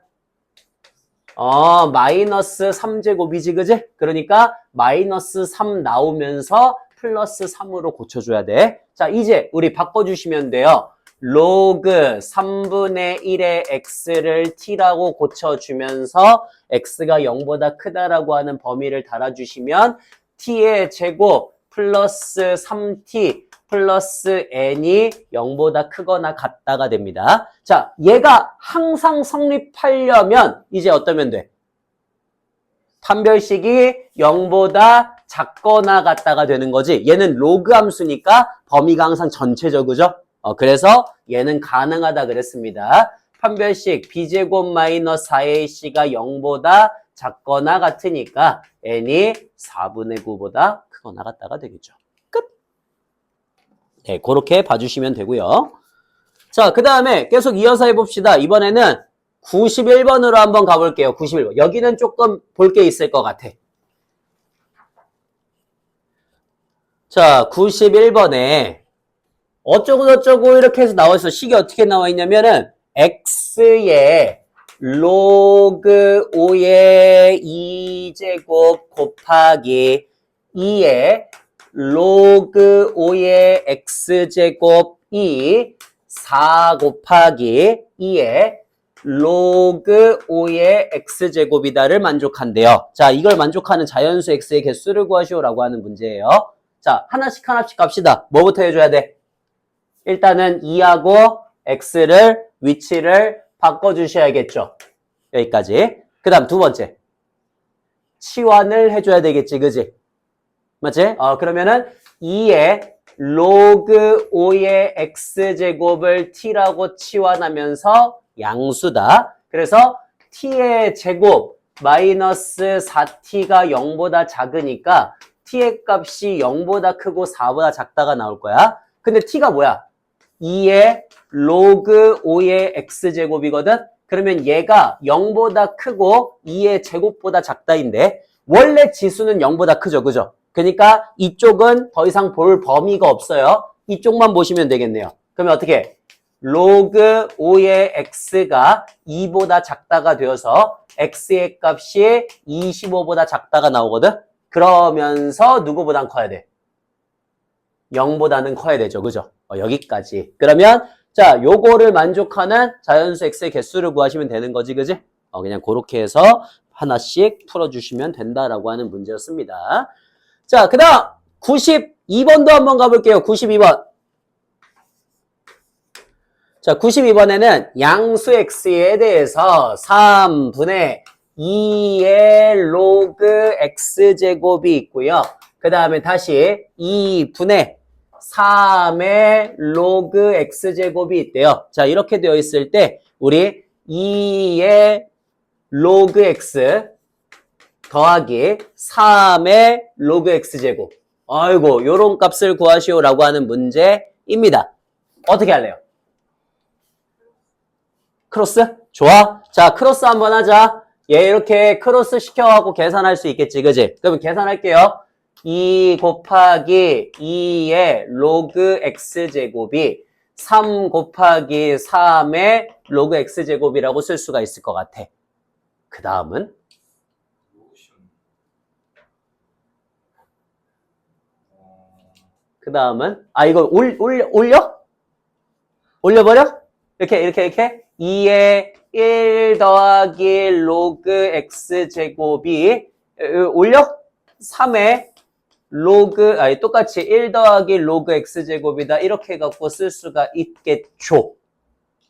마이너스 3제곱이지, 그지? 그러니까 마이너스 3 나오면서 플러스 3으로 고쳐줘야 돼. 자, 이제 우리 바꿔주시면 돼요. 로그 3분의 1의 x를 t라고 고쳐주면서 x가 0보다 크다라고 하는 범위를 달아주시면 t의 제곱 플러스 3t 플러스 n이 0보다 크거나 같다가 됩니다. 자, 얘가 항상 성립하려면 이제 어떠면 돼? 판별식이 0보다 작거나 같다가 되는 거지. 얘는 로그 함수니까 범위가 항상 전체적이죠. 그래서 얘는 가능하다 그랬습니다. 판별식 b제곱 마이너스 4ac가 0보다 작거나 같으니까 n이 4분의 9보다 크거나 같다가 되겠죠. 끝. 네, 그렇게 봐주시면 되고요. 자, 그 다음에 계속 이어서 해봅시다. 이번에는 91번으로 한번 가볼게요. 91번. 여기는 조금 볼 게 있을 것 같아. 자, 91번에 어쩌고저쩌고 이렇게 해서 나와 있어. 식이 어떻게 나와 있냐면은 x의 로그 5의 2제곱 곱하기 2의 로그 5의 x제곱 4 곱하기 2의 로그 5의 x제곱이다를 만족한대요. 자, 이걸 만족하는 자연수 x의 개수를 구하시오라고 하는 문제예요. 자, 하나씩 갑시다. 뭐부터 해줘야 돼? 일단은 2하고 x를 위치를 바꿔주셔야겠죠. 여기까지. 그 다음 두 번째. 치환을 해줘야 되겠지, 그지? 맞지? 그러면은 2의 로그 5의 x제곱을 t라고 치환하면서 양수다. 그래서 t의 제곱 마이너스 4t가 0보다 작으니까 t의 값이 0보다 크고 4보다 작다가 나올 거야. 근데 t가 뭐야? 2의 로그 5의 x제곱이거든? 그러면 얘가 0보다 크고 2의 제곱보다 작다인데 원래 지수는 0보다 크죠, 그죠? 그러니까 이쪽은 더 이상 볼 범위가 없어요. 이쪽만 보시면 되겠네요. 그러면 어떻게? 로그 5의 x가 2보다 작다가 되어서 x의 값이 25보다 작다가 나오거든? 그러면서 누구보단 커야 돼? 0보다는 커야 되죠. 그죠? 여기까지. 그러면 자, 요거를 만족하는 자연수 x의 개수를 구하시면 되는 거지. 그지? 그냥 그렇게 해서 하나씩 풀어주시면 된다라고 하는 문제였습니다. 자, 그 다음 92번도 한번 가볼게요. 92번. 자, 92번에는 양수 x에 대해서 3분의 2의 로그 x제곱이 있고요. 그 다음에 다시 2분의 3의 로그 x제곱이 있대요. 자, 이렇게 되어 있을 때 우리 2의 로그 x 더하기 3의 로그 x제곱. 아이고, 요런 값을 구하시오라고 하는 문제입니다. 어떻게 할래요? 크로스? 좋아. 자, 크로스 한번 하자. 얘 이렇게 크로스 시켜갖고 계산할 수 있겠지, 그지? 그러면 계산할게요. 2 곱하기 2의 로그 x제곱이 3 곱하기 3의 로그 x제곱이라고 쓸 수가 있을 것 같아. 그 다음은? 그 다음은? 이거 올려? 올려버려? 이렇게? 2의 1 더하기 로그 x제곱이 올려? 3의 똑같이 1 더하기 로그 x제곱이다. 이렇게 해갖고 쓸 수가 있겠죠.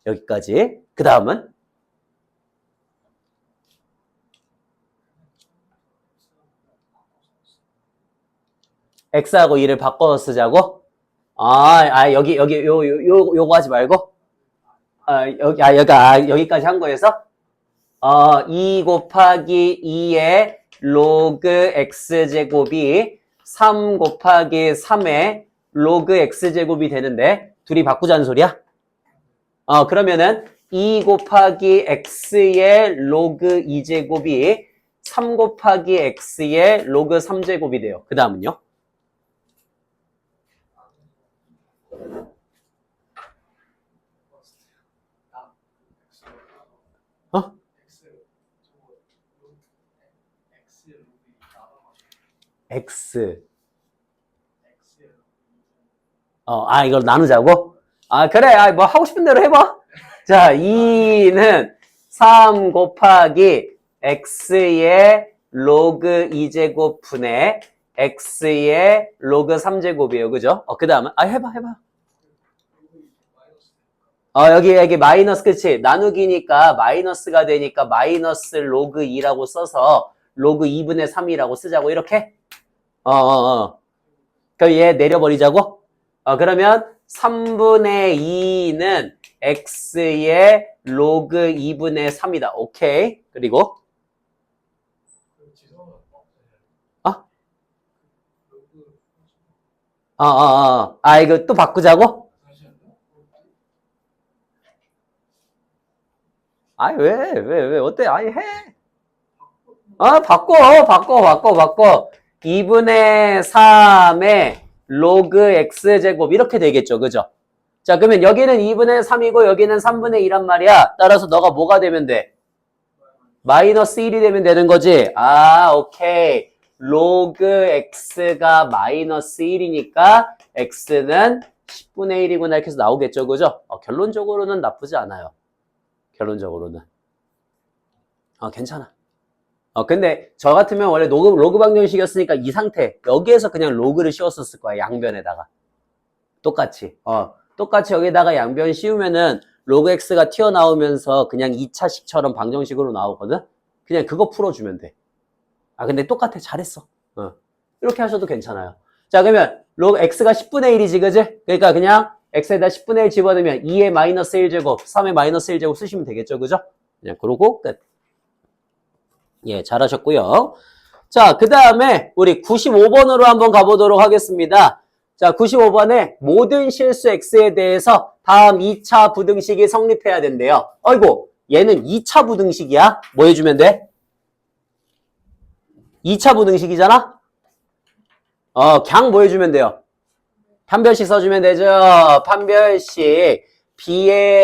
여기까지. 그 다음은? x하고 2를 바꿔서 쓰자고? 요거 하지 말고? 여기까지 한 거에서? 2 곱하기 2의 로그 x제곱이 3 곱하기 3의 로그 x제곱이 되는데 둘이 바꾸자는 소리야? 그러면은 2 곱하기 x의 로그 2제곱이 3 곱하기 x의 로그 3제곱이 돼요. 그 다음은요? x. 이걸 나누자고? 그래. 뭐 하고 싶은 대로 해봐. 자, 2는 3 곱하기 x의 로그 2제곱 분의 x의 로그 3제곱이에요. 그죠? 그 다음은, 해봐. 여기 마이너스, 그치? 나누기니까 마이너스가 되니까 마이너스 로그 2라고 써서 로그 2분의 3이라고 쓰자고, 이렇게? 그럼 얘 내려버리자고? 그러면 3분의 2는 x의 로그 2분의 3이다. 오케이. 그리고? 이거 또 바꾸자고? 왜, 어때? 해. 바꿔. 2분의 3의 로그 x제곱 이렇게 되겠죠. 그죠? 자, 그러면 여기는 2분의 3이고 여기는 3분의 2란 말이야. 따라서 너가 뭐가 되면 돼? 마이너스 1이 되면 되는 거지. 오케이. 로그 x가 마이너스 1이니까 x는 10분의 1이구나 이렇게 해서 나오겠죠. 그죠? 결론적으로는 나쁘지 않아요. 결론적으로는. 괜찮아. 근데 저 같으면 원래 로그 방정식이었으니까 이 상태 여기에서 그냥 로그를 씌웠었을 거야. 양변에다가 똑같이 똑같이 여기다가 양변 씌우면은 로그 x가 튀어나오면서 그냥 2차식처럼 방정식으로 나오거든. 그냥 그거 풀어주면 돼. 근데 똑같아. 잘했어. 이렇게 하셔도 괜찮아요. 자, 그러면 로그 x가 10분의 1이지 그지? 그러니까 그냥 x에다 10분의 1 집어넣으면 2의 마이너스 1제곱 3의 마이너스 1제곱 쓰시면 되겠죠. 그죠? 그냥 그러고 끝. 예, 잘하셨고요. 자, 그 다음에 우리 95번으로 한번 가보도록 하겠습니다. 자, 95번에 모든 실수 x에 대해서 다음 2차 부등식이 성립해야 된대요. 아이고, 얘는 2차 부등식이야. 뭐 해주면 돼? 2차 부등식이잖아? 그냥 뭐 해주면 돼요? 판별식 써주면 되죠. 판별식 b의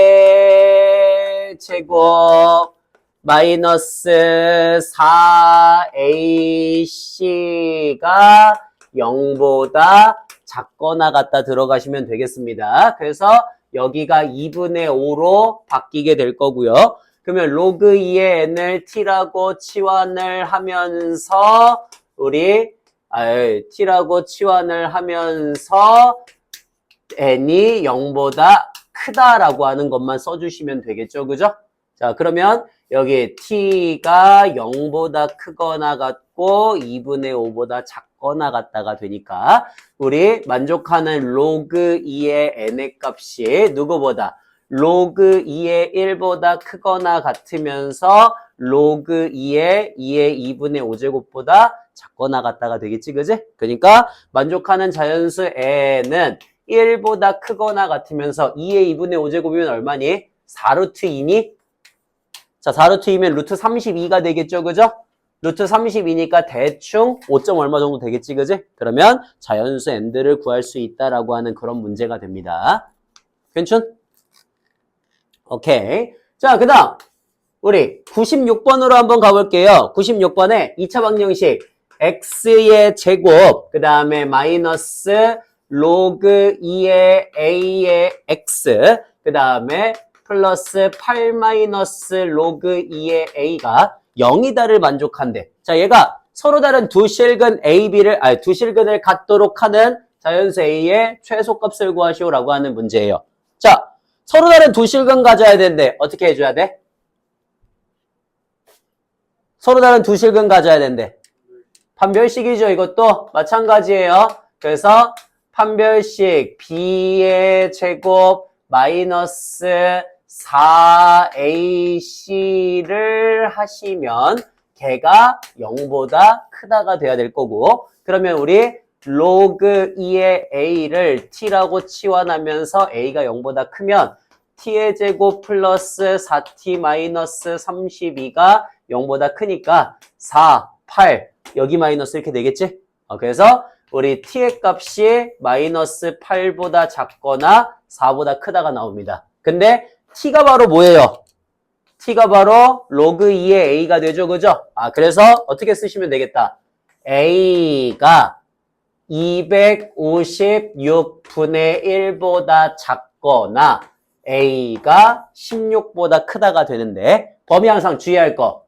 제곱 마이너스 4ac가 0보다 작거나 같다 들어가시면 되겠습니다. 그래서 여기가 2분의 5로 바뀌게 될 거고요. 그러면 로그 2의 n을 t라고 치환을 하면서 t라고 치환을 하면서 n이 0보다 크다라고 하는 것만 써주시면 되겠죠. 그죠? 자, 그러면 여기 t가 0보다 크거나 같고 2분의 5보다 작거나 같다가 되니까 우리 만족하는 로그 2의 n의 값이 누구보다? 로그 2의 1보다 크거나 같으면서 로그 2의 2분의 5제곱보다 작거나 같다가 되겠지, 그지? 그러니까 만족하는 자연수 n은 1보다 크거나 같으면서 2의 2분의 5제곱이면 얼마니? 4루트 2니? 자, 4루트 2면 루트 32가 되겠죠, 그죠? 루트 32니까 대충 5점 얼마 정도 되겠지, 그지? 그러면 자연수 n들을 구할 수 있다라고 하는 그런 문제가 됩니다. 괜찮? 오케이. 자, 그 다음 우리 96번으로 한번 가볼게요. 96번에 2차 방정식 x의 제곱 그 다음에 마이너스 로그 2의 a의 x 그 다음에 플러스 8 마이너스 로그 2의 a가 0이다를 만족한대. 자, 얘가 서로 다른 두 실근 두 실근을 갖도록 하는 자연수 a의 최소값을 구하시오라고 하는 문제예요. 자, 서로 다른 두 실근 가져야 되는데 어떻게 해줘야 돼? 서로 다른 두 실근 가져야 된대. 판별식이죠. 이것도 마찬가지예요. 그래서 판별식 b의 제곱 마이너스 4ac를 하시면 걔가 0보다 크다가 돼야 될 거고, 그러면 우리 로그 2의 a를 t라고 치환하면서 a가 0보다 크면 t의 제곱 플러스 4t 마이너스 32가 0보다 크니까 4, 8 여기 마이너스 이렇게 되겠지? 그래서 우리 t의 값이 마이너스 8보다 작거나 4보다 크다가 나옵니다. 근데 t가 바로 뭐예요? t가 바로 로그 2의 a가 되죠, 그죠? 그래서 어떻게 쓰시면 되겠다. a가 256분의 1보다 작거나 a가 16보다 크다가 되는데 범위 항상 주의할 거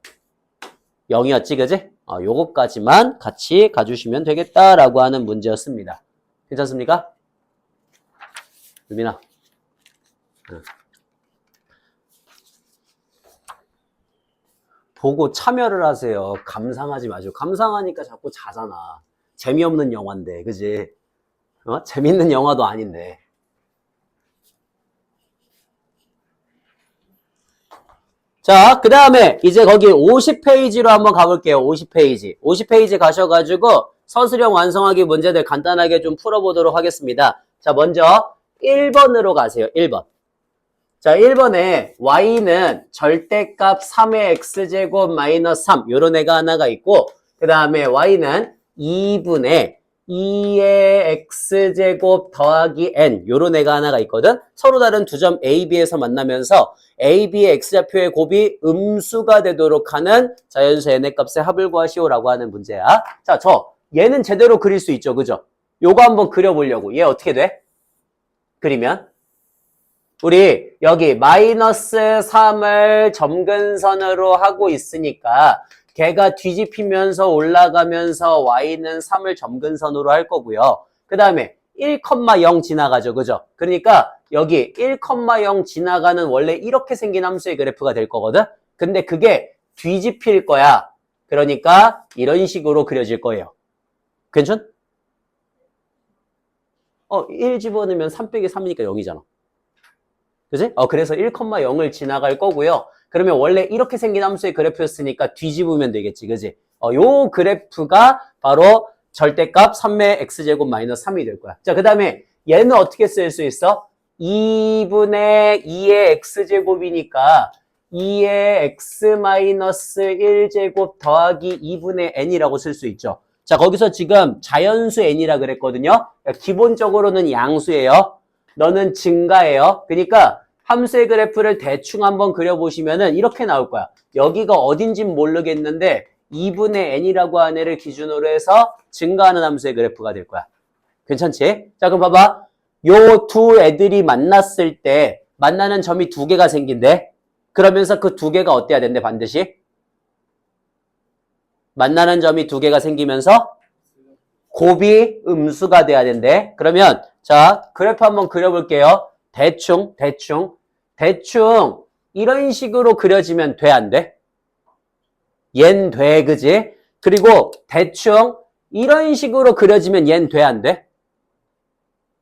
0이었지, 그지? 요거까지만 같이 가주시면 되겠다라고 하는 문제였습니다. 괜찮습니까? 유민아. 보고 참여를 하세요. 감상하지 마시고. 감상하니까 자꾸 자잖아. 재미없는 영화인데, 그지? 재밌는 영화도 아닌데. 자, 그 다음에 이제 거기 50페이지로 한번 가볼게요. 50페이지. 50페이지 가셔가지고 서술형 완성하기 문제들 간단하게 좀 풀어보도록 하겠습니다. 자, 먼저 1번으로 가세요. 1번. 자, 1번에 y는 절대값 3의 x제곱 마이너스 3 요런 애가 하나가 있고, 그 다음에 y는 2분의 2의 x제곱 더하기 n 요런 애가 하나가 있거든. 서로 다른 두 점 a, b에서 만나면서 a, b의 x좌표의 곱이 음수가 되도록 하는 자연수 n의 값의 합을 구하시오라고 하는 문제야. 자, 얘는 제대로 그릴 수 있죠, 그죠? 요거 한번 그려보려고. 얘 어떻게 돼? 그리면 우리 여기 마이너스 3을 점근선으로 하고 있으니까 걔가 뒤집히면서 올라가면서 y는 3을 점근선으로 할 거고요. 그 다음에 1,0 지나가죠, 그죠? 그러니까 여기 1,0 지나가는 원래 이렇게 생긴 함수의 그래프가 될 거거든? 근데 그게 뒤집힐 거야. 그러니까 이런 식으로 그려질 거예요. 괜찮? 1 집어넣으면 3 빼기 3이니까 0이잖아. 그지? 그래서 1,0을 지나갈 거고요. 그러면 원래 이렇게 생긴 함수의 그래프였으니까 뒤집으면 되겠지, 그지? 요 그래프가 바로 절대값 3의 x제곱 마이너스 3이 될 거야. 자, 그 다음에 얘는 어떻게 쓸 수 있어? 2분의 2의 x제곱이니까 2의 x 마이너스 1제곱 더하기 2분의 n이라고 쓸 수 있죠. 자, 거기서 지금 자연수 n이라 그랬거든요. 기본적으로는 양수예요. 너는 증가예요. 그러니까 함수의 그래프를 대충 한번 그려보시면은 이렇게 나올 거야. 여기가 어딘진 모르겠는데 2분의 n이라고 하는 애를 기준으로 해서 증가하는 함수의 그래프가 될 거야. 괜찮지? 자, 그럼 봐봐. 요 두 애들이 만났을 때 만나는 점이 두 개가 생긴대. 그러면서 그 두 개가 어때야 된대, 반드시? 만나는 점이 두 개가 생기면서 곱이 음수가 돼야 된대. 그러면 자, 그래프 한번 그려볼게요. 대충 이런 식으로 그려지면 돼, 안 돼? 얜 돼, 그지? 그리고 대충 이런 식으로 그려지면 얜 돼, 안 돼?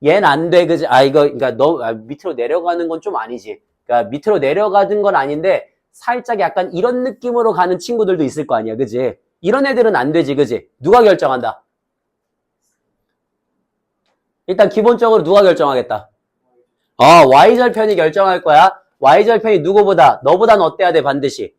얜 안 돼, 그지? 그러니까 너 밑으로 내려가는 건 좀 아니지. 그러니까 밑으로 내려가는 건 아닌데 살짝 약간 이런 느낌으로 가는 친구들도 있을 거 아니야, 그지? 이런 애들은 안 되지, 그지? 누가 결정한다? 일단 기본적으로 누가 결정하겠다? y절편이 결정할 거야. y절편이 누구보다? 너보다는 어때야 돼, 반드시?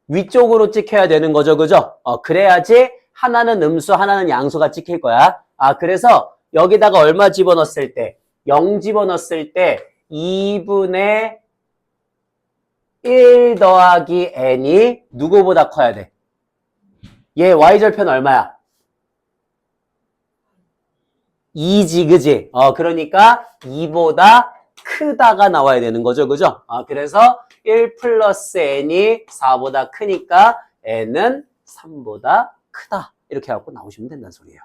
위쪽으로 찍혀야 되는 거죠, 그죠? 그래야지 하나는 음수, 하나는 양수가 찍힐 거야. 그래서 여기다가 얼마 집어넣었을 때? 0 집어넣었을 때 2분의 1 더하기 n이 누구보다 커야 돼? 얘 y절편 얼마야? 2지, 그지? 그러니까 2보다 크다가 나와야 되는 거죠, 그죠? 그래서 1 플러스 n이 4보다 크니까 n은 3보다 크다. 이렇게 해갖고 나오시면 된다는 소리예요.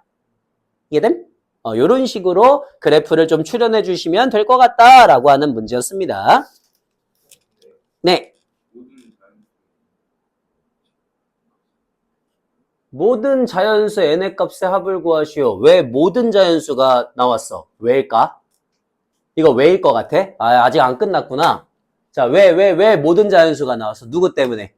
이해됨? 요런 식으로 그래프를 좀 출연해 주시면 될 것 같다라고 하는 문제였습니다. 네. 모든 자연수 n의 값의 합을 구하시오. 왜 모든 자연수가 나왔어? 왜일까? 이거 왜일 것 같아? 아직 안 끝났구나. 자, 왜 모든 자연수가 나왔어? 누구 때문에?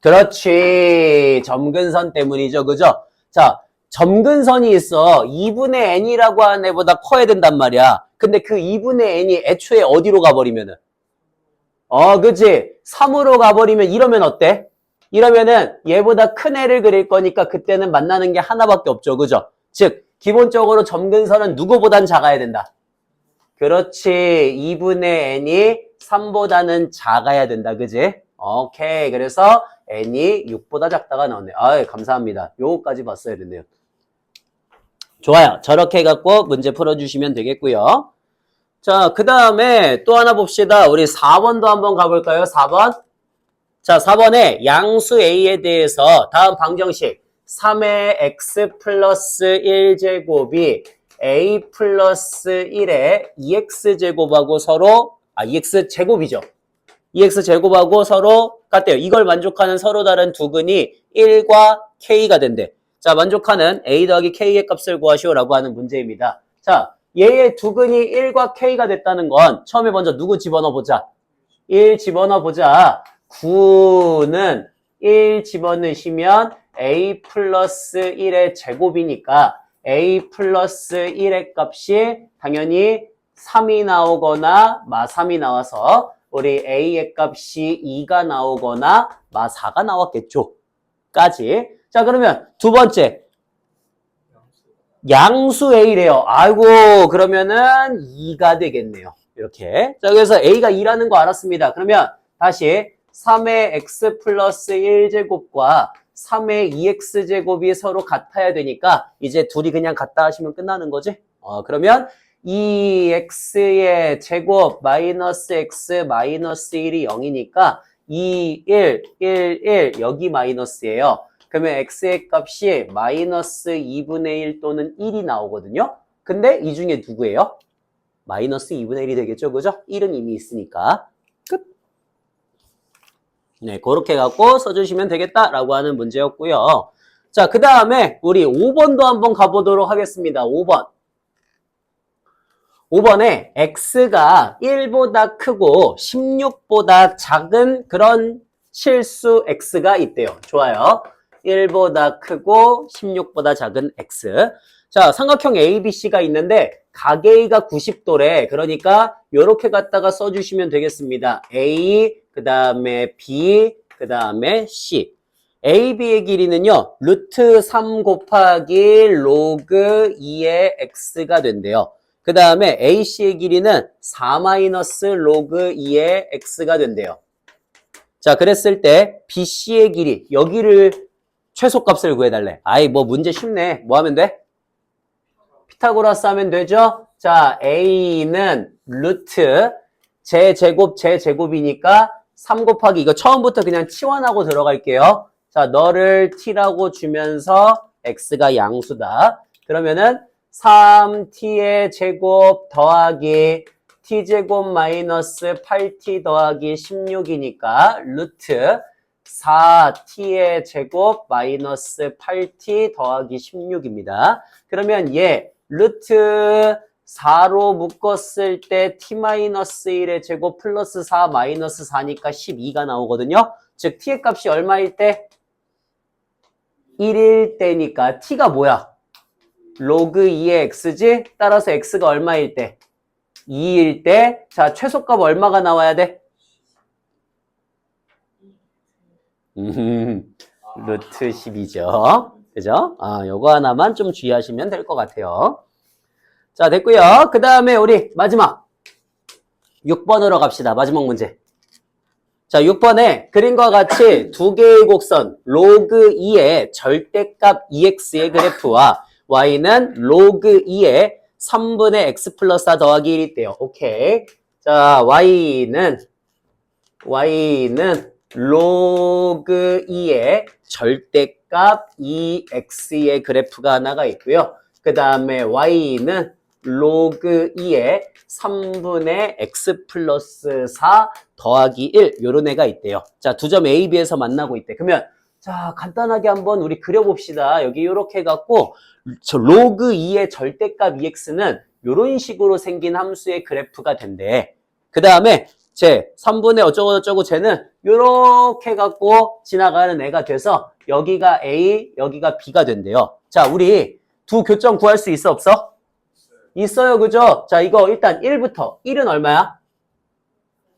그렇지. 점근선 때문이죠. 그죠? 자, 점근선이 있어. 2분의 n이라고 하는 애보다 커야 된단 말이야. 근데 그 2분의 n이 애초에 어디로 가버리면은? 그치? 3으로 가버리면 이러면 어때? 이러면은 얘보다 큰 애를 그릴 거니까 그때는 만나는 게 하나밖에 없죠. 그죠? 즉, 기본적으로 점근선은 누구보단 작아야 된다. 그렇지. 2분의 n이 3보다는 작아야 된다. 그지? 오케이. 그래서 n이 6보다 작다가 나오네요. 아유, 감사합니다. 요거까지 봤어야 됐네요. 좋아요. 저렇게 해갖고 문제 풀어주시면 되겠고요. 자, 그 다음에 또 하나 봅시다. 우리 4번도 한번 가볼까요? 4번. 자, 4번에 양수 a에 대해서 다음 방정식 3의 x 플러스 1제곱이 a 플러스 1의 2x제곱하고 서로 2x제곱이죠. 2x제곱하고 서로 같대요. 이걸 만족하는 서로 다른 두 근이 1과 k가 된대. 자, 만족하는 a 더하기 k의 값을 구하시오라고 하는 문제입니다. 자, 얘의 두 근이 1과 k가 됐다는 건 처음에 먼저 누구 집어넣어 보자. 1 집어넣어 보자. 9는 1 집어넣으시면 a 플러스 1의 제곱이니까 a 플러스 1의 값이 당연히 3이 나오거나 마 3이 나와서 우리 a의 값이 2가 나오거나 마 4가 나왔겠죠. 까지. 자, 그러면 두 번째. 양수 a래요. 아이고, 그러면은 2가 되겠네요. 이렇게. 자, 그래서 a가 2라는 거 알았습니다. 그러면 다시 3의 x 플러스 1제곱과 3의 2x제곱이 서로 같아야 되니까 이제 둘이 그냥 같다 하시면 끝나는 거지? 그러면 2x의 제곱 마이너스 x 마이너스 1이 0이니까 2, 1, 1, 1 여기 마이너스예요. 그러면 x의 값이 마이너스 2분의 1 또는 1이 나오거든요. 근데 이 중에 누구예요? 마이너스 2분의 1이 되겠죠. 그죠? 1은 이미 있으니까. 끝. 네, 그렇게 갖고 써주시면 되겠다라고 하는 문제였고요. 자, 그 다음에 우리 5번도 한번 가보도록 하겠습니다. 5번. 5번에 x가 1보다 크고 16보다 작은 그런 실수 x가 있대요. 좋아요. 1보다 크고 16보다 작은 x. 자, 삼각형 ABC가 있는데 각A가 90도래. 그러니까 이렇게 갖다가 써주시면 되겠습니다. A, 그 다음에 B, 그 다음에 C. AB의 길이는요. 루트 3 곱하기 로그 2의 x가 된대요. 그 다음에 AC의 길이는 4 마이너스 로그 2의 x가 된대요. 자, 그랬을 때 BC의 길이, 여기를 최소값을 구해달래. 아이, 뭐 문제 쉽네. 뭐 하면 돼? 피타고라스 하면 되죠? 자, A는 루트 제제곱이니까 3 곱하기 이거 처음부터 그냥 치환하고 들어갈게요. 자, 너를 t라고 주면서 x가 양수다. 그러면은 3t의 제곱 더하기 t제곱 마이너스 8t 더하기 16이니까 루트 4t의 제곱 마이너스 8t 더하기 16입니다. 그러면 얘 루트 4로 묶었을 때 t-1의 제곱 플러스 4 마이너스 4니까 12가 나오거든요. 즉 t의 값이 얼마일 때? 1일 때니까 t가 뭐야? 로그 2의 x지? 따라서 x가 얼마일 때? 2일 때. 자, 최소값 얼마가 나와야 돼? 루트 10이죠. 그죠? 요거 하나만 좀 주의하시면 될 것 같아요. 자, 됐고요. 그 다음에 우리 마지막 6번으로 갑시다. 마지막 문제. 자, 6번에 그림과 같이 두 개의 곡선 로그 2의 절대값 2x의 그래프와 y는 로그 2의 3분의 x 플러스 4 더하기 1이 있대요. 오케이. 자, y는 로그 2의 절대값 2x의 그래프가 하나가 있고요. 그 다음에 y는 로그 2의 3분의 x 플러스 4 더하기 1 요런 애가 있대요. 자, 두 점 A, B에서 만나고 있대. 그러면 자, 간단하게 한번 우리 그려봅시다. 여기 이렇게 해갖고 저 로그 2의 절대값 2x는 이런 식으로 생긴 함수의 그래프가 된대. 그 다음에 제 3분의 어쩌고저쩌고 쟤는 요렇게 갖고 지나가는 애가 돼서 여기가 A, 여기가 B가 된대요. 자, 우리 두 교점 구할 수 있어, 없어? 있어요, 그죠? 자, 이거 일단 1부터. 1은 얼마야?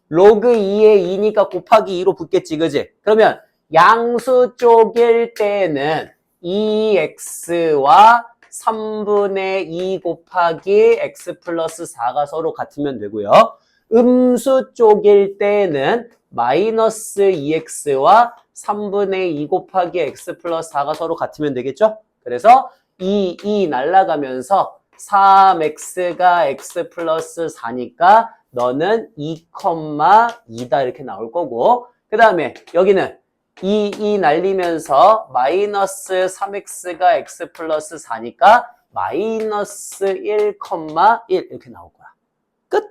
로그 2의 2니까 곱하기 2로 붙겠지, 그지? 그러면 양수 쪽일 때는 2x와 3분의 2 곱하기 x 플러스 4가 서로 같으면 되고요. 음수 쪽일 때는 마이너스 2x와 3분의 2 곱하기 x 플러스 4가 서로 같으면 되겠죠? 그래서 2 날라가면서 3x가 x 플러스 4니까 너는 2,2다 이렇게 나올 거고 그 다음에 여기는 2 날리면서 마이너스 3x가 x 플러스 4니까 마이너스 1,1 이렇게 나올 거야. 끝!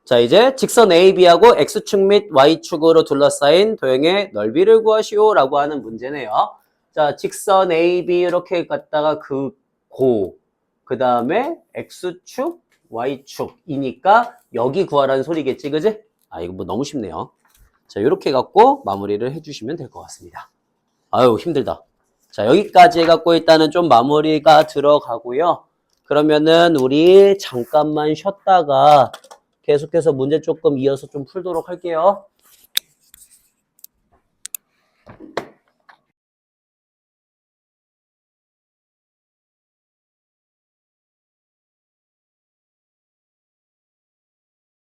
자, 이제 직선 AB하고 X축 및 Y축으로 둘러싸인 도형의 넓이를 구하시오 라고 하는 문제네요. 자, 직선 AB 이렇게 갔다가 그 다음에 X축, Y축이니까 여기 구하라는 소리겠지, 그지? 아, 이거 뭐 너무 쉽네요. 자, 이렇게 갖고 마무리를 해주시면 될 것 같습니다. 아유, 힘들다. 자, 여기까지 해갖고 일단은 좀 마무리가 들어가고요. 그러면은 우리 잠깐만 쉬었다가 계속해서 문제 조금 이어서 좀 풀도록 할게요.